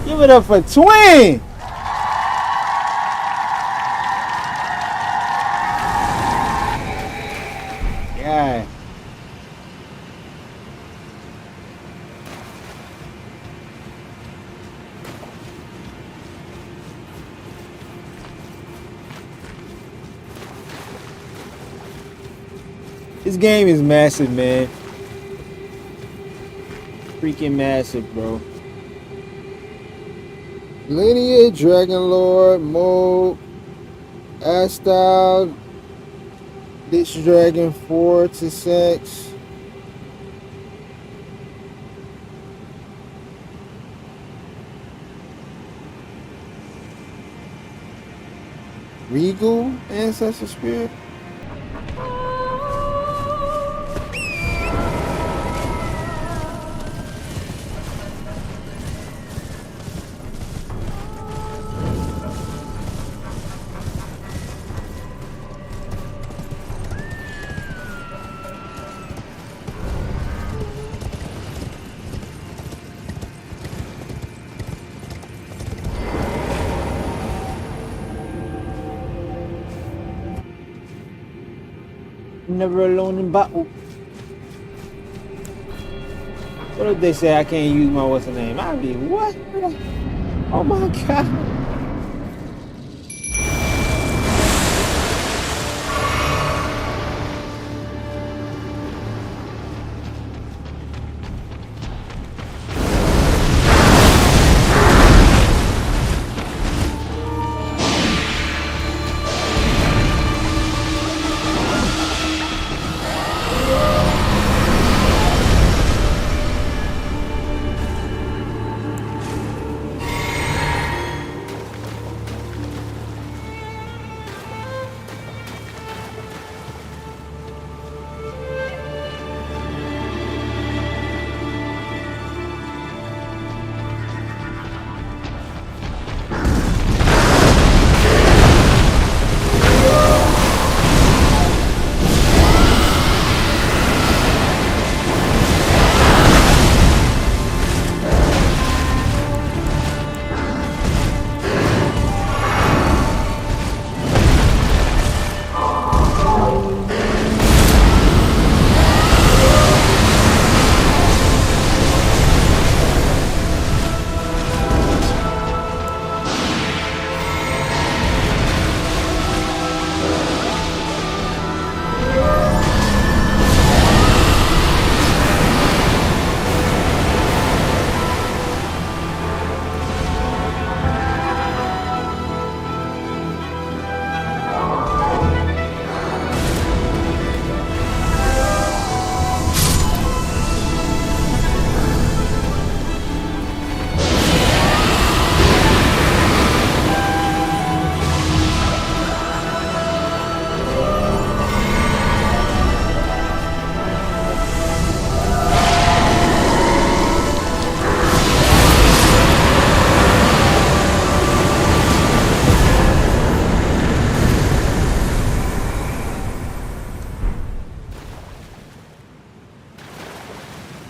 Give it up for Twin. Yeah. This game is massive, man. Freaking massive, bro. Malenia, Dragonlord, Mogh, Astel, Lichdragon Fortissax. Regal, Ancestor Spirit. Never alone in battle. What if they say I can't use my what's the name? I mean, what? Oh my god.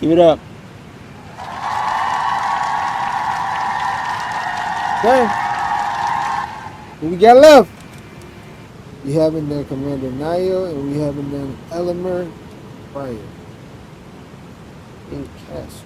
Give it up. Okay. What we got left? We haven't done Commander Nile and we haven't done Elemer, Briar, in Castle.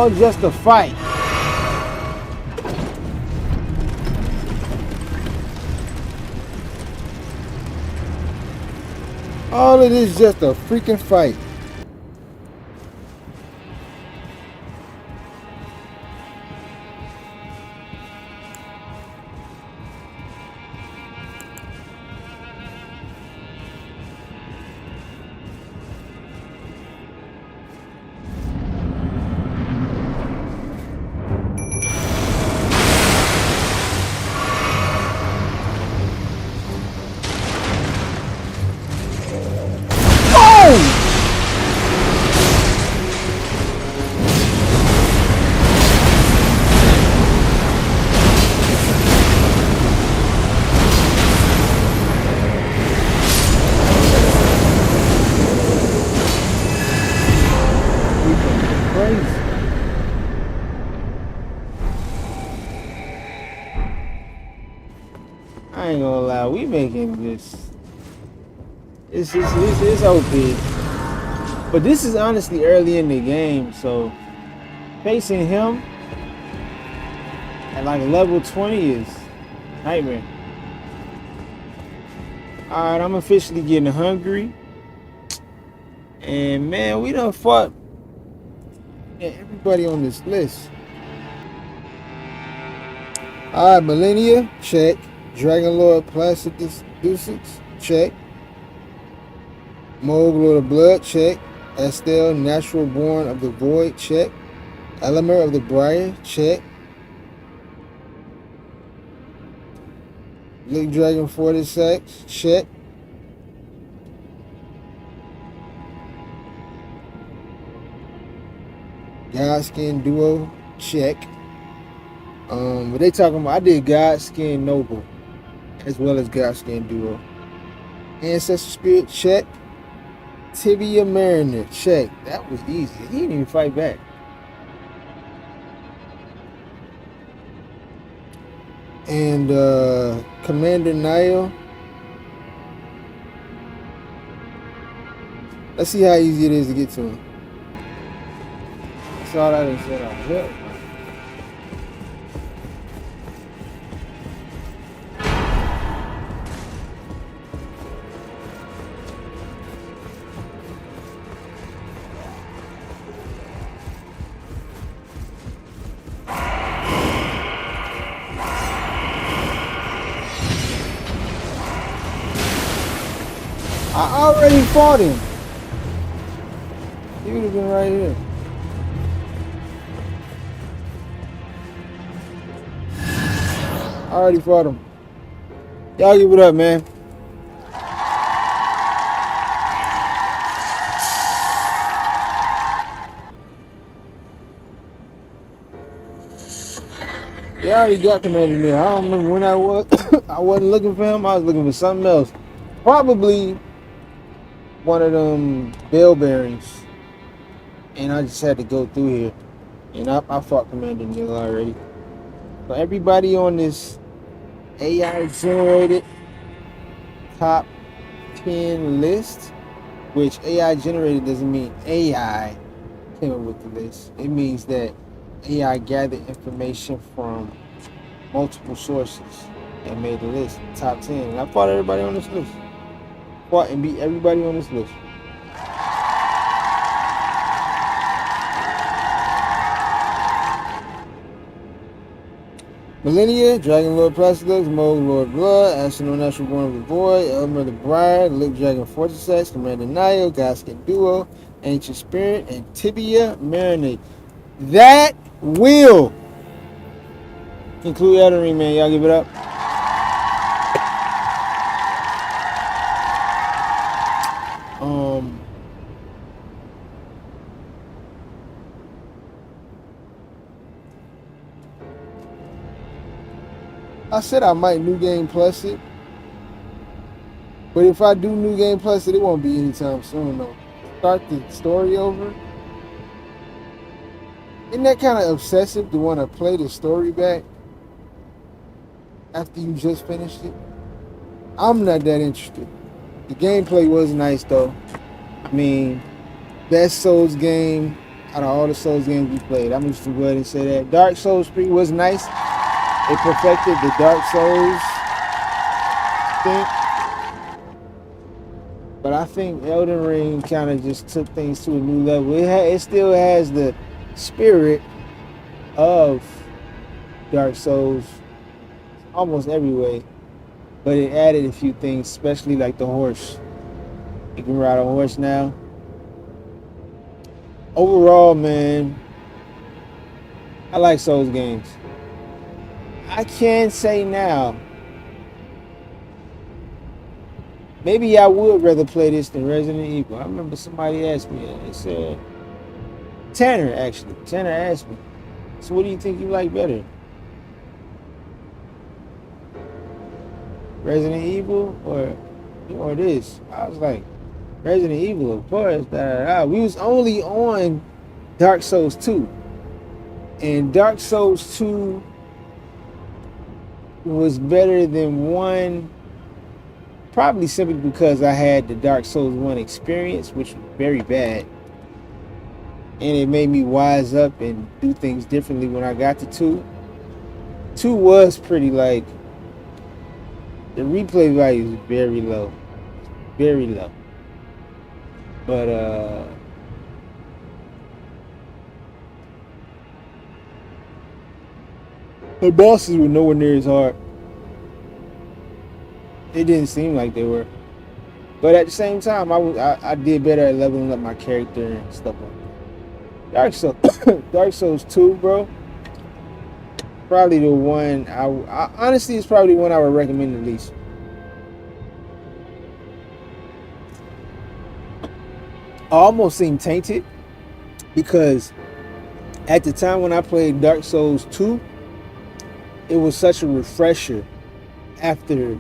all just a fight. All of this just a freaking fight. I ain't gonna lie, we making this. It's OP. But this is honestly early in the game, so facing him at like level 20 is nightmare. Alright, I'm officially getting hungry. And man, we done fought everybody on this list. Alright, Malenia, check. Dragonlord Placidusax, check. Mohg, Lord of Blood, check. Astel, Naturalborn of the Void, check. Elemer of the Briar, check. Lichdragon Fortissax, check. Godskin Duo, check. What they talking about? I did Godskin Noble as well as Godskin Duo. Ancestor Spirit, check. Tibia Mariner, check. That was easy. He didn't even fight back. And Commander Niall. Let's see how easy it is to get to him. That's all I done said out here. I already fought him. He would have been right here. I already fought him. Y'all give it up, man. They already got Commander there. I don't remember when I was. I wasn't looking for him. I was looking for something else. Probably one of them bell bearings. And I just had to go through here. And I fought Commander Neil already. So everybody on this AI generated top 10 list, which AI generated doesn't mean AI came up with the list. It means that AI gathered information from multiple sources and made the list, top 10. And I fought everybody on this list. Fought and beat everybody on this list. Malenia, Dragonlord Placidusax, Mohg, Lord of Blood, Astel, Naturalborn of the Void, Elemer the Briar, Lichdragon Fortissax, Commander Niall, Godskin Duo, Ancient Spirit, and Tibia Mariner. That will conclude Elden Ring, man. Y'all give it up. I said I might New Game Plus it, but if I do New Game Plus it, it won't be anytime soon though. Start the story over. Isn't that kind of obsessive to want to play the story back after you just finished it? I'm not that interested. The gameplay was nice though. I mean, best Souls game Out of all the Souls games we played, I'm just gonna go ahead and say that Dark Souls 3 was nice. It perfected the Dark Souls thing. But I think Elden Ring kind of just took things to a new level. It still has the spirit of Dark Souls almost every way, but it added a few things, especially like the horse. You can ride a horse now. Overall, man, I like Souls games. I can say now, maybe I would rather play this than Resident Evil. I remember somebody asked me, they said, Tanner asked me, so what do you think you like better? Resident Evil or this? I was like, Resident Evil, of course. We was only on Dark Souls 2. And Dark Souls 2 was better than 1, probably simply because I had the Dark Souls 1 experience, which was very bad. And it made me wise up and do things differently when I got to 2. 2 was pretty like, the replay value is very low. Very low. But the bosses were nowhere near as hard. It didn't seem like they were. But at the same time, I did better at leveling up my character and stuff like that. Dark Souls 2, bro. Probably the one I honestly, it's probably the one I would recommend the least. I almost seem tainted because at the time when I played Dark Souls 2, it was such a refresher after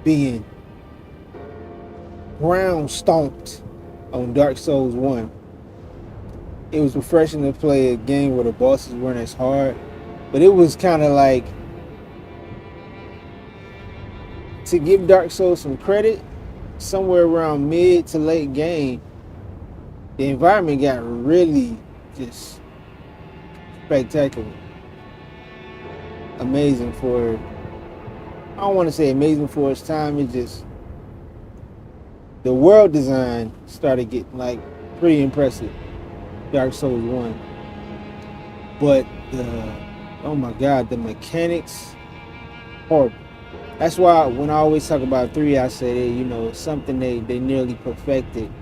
being ground stomped on Dark Souls 1. It was refreshing to play a game where the bosses weren't as hard, but it was kind of like, to give Dark Souls some credit, somewhere around mid to late game, the environment got really just spectacular. Amazing for, I don't want to say amazing for its time, it just, the world design started getting like pretty impressive. Dark Souls 1. But oh my god, the mechanics, horrible. That's why when I always talk about 3, I say that, you know, it's something they nearly perfected.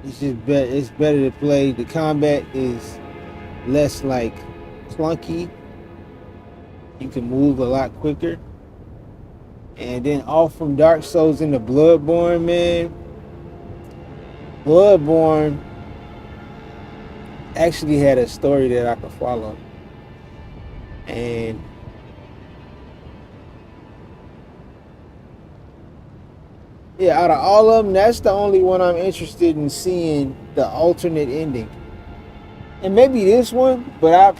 It's just better. It's better to play. The combat is less like clunky. You can move a lot quicker. And then off from Dark Souls into Bloodborne, man. Bloodborne actually had a story that I could follow. And yeah, out of all of them, that's the only one I'm interested in seeing the alternate ending. And maybe this one, but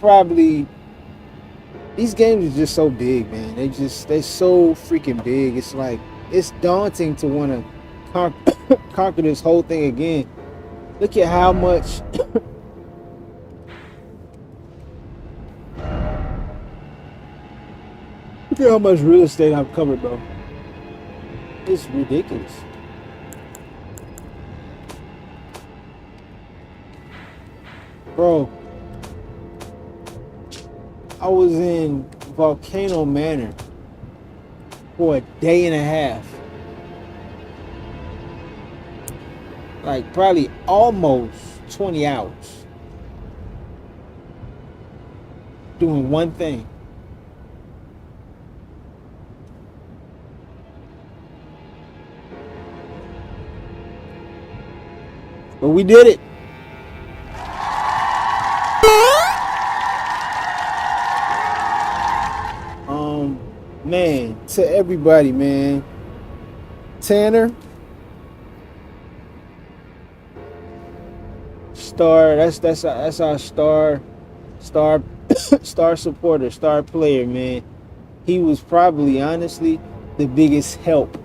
these games are just so big, man. They're so freaking big. It's like, it's daunting to want to conquer this whole thing again. Look at how much look at how much real estate I've covered, bro. It's ridiculous. Bro, I was in Volcano Manor for a day and a half. Like probably almost 20 hours. Doing one thing. But we did it. Man, to everybody, man. Tanner, star. That's our star supporter, star player, man. He was probably, honestly, the biggest help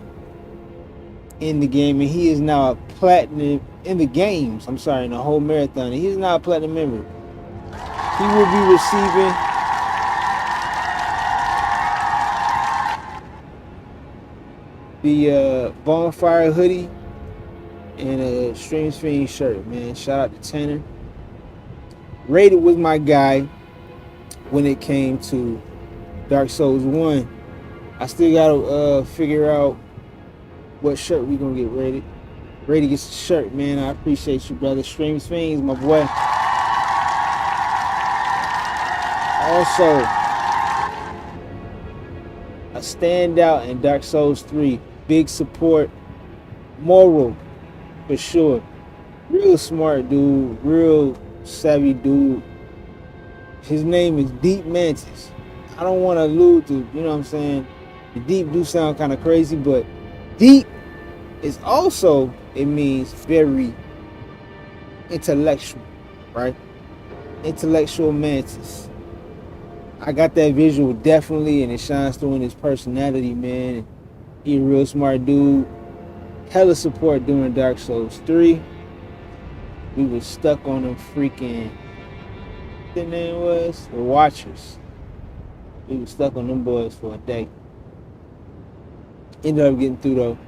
in the game, and he is now a in the games. I'm sorry, in the whole marathon. And he's not a platinum member. He will be receiving the bonfire hoodie and a Streams Fiend shirt, man. Shout out to Tanner. Rated was my guy when it came to Dark Souls 1. I still gotta figure out what shirt we gonna get rated. Rated gets the shirt, man. I appreciate you, brother. Streams Fiends, my boy. Also, a standout in Dark Souls 3. Big support. Moral, for sure. Real smart dude. Real savvy dude. His name is Deep Mantis. I don't want to allude to, you know what I'm saying? The deep do sound kind of crazy, but deep is also, it means very intellectual, right? Intellectual Mantis. I got that visual definitely, and it shines through in his personality, man. He a real smart dude. Hella support during Dark Souls 3. We was stuck on them freaking, what their name was? The Watchers. We was stuck on them boys for a day. Ended up getting through though.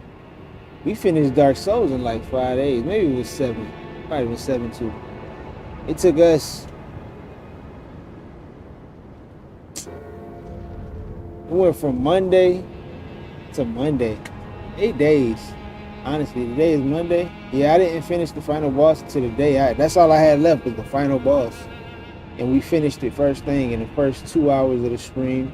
We finished Dark Souls in like 5 days. Maybe it was 7. Probably was 7 too. It took us, we went from Monday to Monday. 8 days. Honestly, today is Monday. Yeah, I didn't finish the final boss until the day. That's all I had left was the final boss. And we finished it first thing in the first 2 hours of the stream.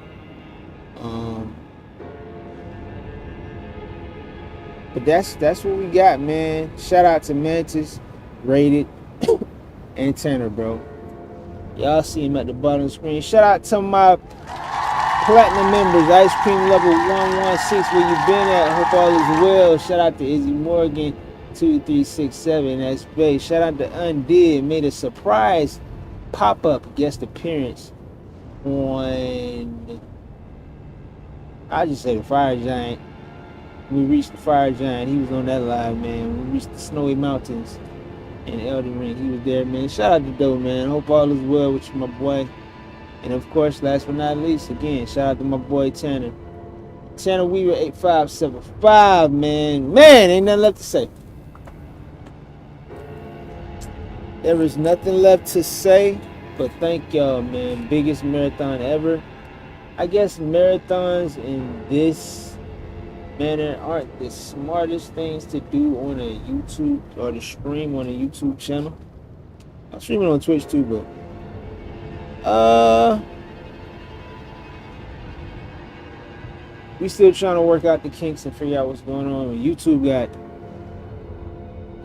But that's what we got, man. Shout out to Mantis, Rated, and Tanner, bro. Y'all see him at the bottom of the screen. Shout out to my platinum members, Ice Cream Level 116, where you been at? Hope all is well. Shout out to Izzy Morgan, 2367, that's Bay. Shout out to Undid, made a surprise pop-up guest appearance on, I just say the Fire Giant. We reached the Fire Giant, he was on that live, man. We reached the Snowy Mountains in Elden Ring, he was there, man. Shout out to Doe, man. Hope all is well with you, my boy. And of course, last but not least, again, shout out to my boy Tanner. Tanner Weaver 8575, man. Man, ain't nothing left to say. There is nothing left to say, but thank y'all, man. Biggest marathon ever. I guess marathons in this manner aren't the smartest things to do on a YouTube or to stream on a YouTube channel. I'm streaming on Twitch too, but we still trying to work out the kinks and figure out what's going on.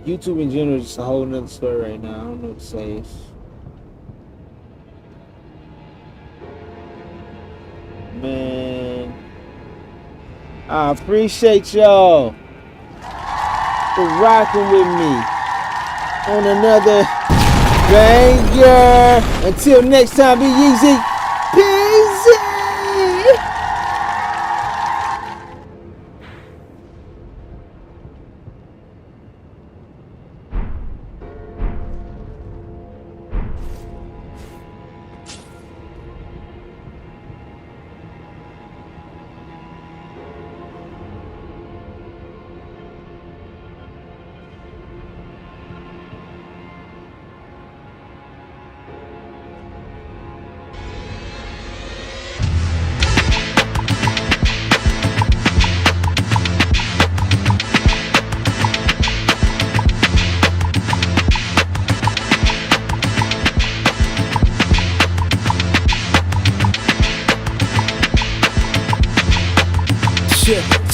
YouTube in general is just a whole nother story right now. I don't know what to say. Man, I appreciate y'all for rocking with me on another banger. Until next time, be easy. Peace.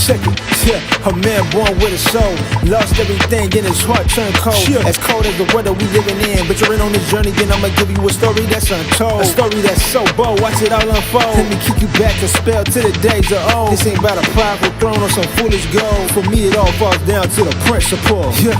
Check it, yeah. A man born with a soul, lost everything and his heart turned cold. As cold as the weather we living in, but you're in on this journey, then I'ma give you a story that's untold. A story that's so bold, watch it all unfold. Let me kick you back a spell to the days of old. This ain't about a prideful throne or some foolish gold. For me it all falls down to the principle. Yeah,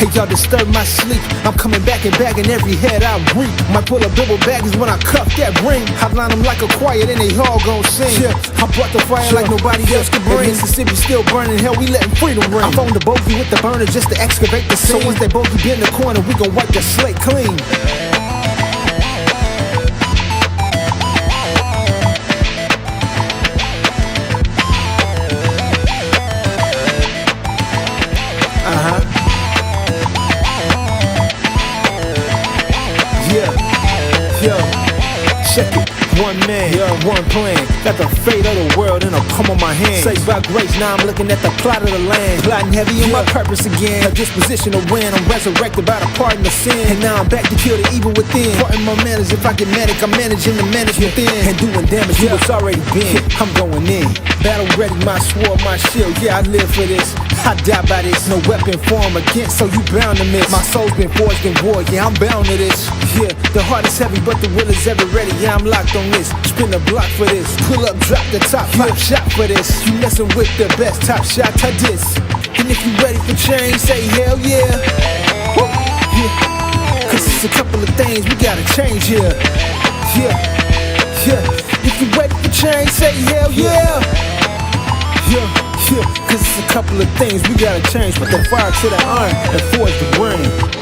hey y'all disturb my sleep. I'm coming back and bagging every head I reap. Might pull a double baggage when I cuff that ring. I line them like a choir, then they all gon' sing. Yeah, I brought the fire like nobody else could bring. Mississippi still burning, hell, we letting freedom ring. I'm on the bogey with the burner just to excavate the scene. So once that bogey get in the corner, we gon' wipe the slate clean. Check it. One man, one plan. Got the fate of the world in a palm of my hand. Saved by grace, now I'm looking at the plot of the land. Plotting heavy on my purpose again. A disposition to win, I'm resurrected by the pardon of sin. And now I'm back to kill the evil within. Parting my manners, if I get manic, I'm managing the manage within. And doing damage to what's already been. I'm going in. Battle ready, my sword, my shield. Yeah, I live for this. I die by this. No weapon form against, so you bound to miss. My soul's been forged in war, yeah, I'm bound to this. Yeah, the heart is heavy, but the will is ever ready. Yeah, I'm locked on this. Spin the block for this. Pull up, drop the top, pop shot for this. You messing with the best top shot to this. And if you ready for change, say hell yeah. Woo. Yeah. Cause it's a couple of things we gotta change here. Yeah, yeah. If you ready for change, say hell yeah. Yeah, yeah. Cause it's a couple of things we gotta change. Put the fire to the iron and forge the brain.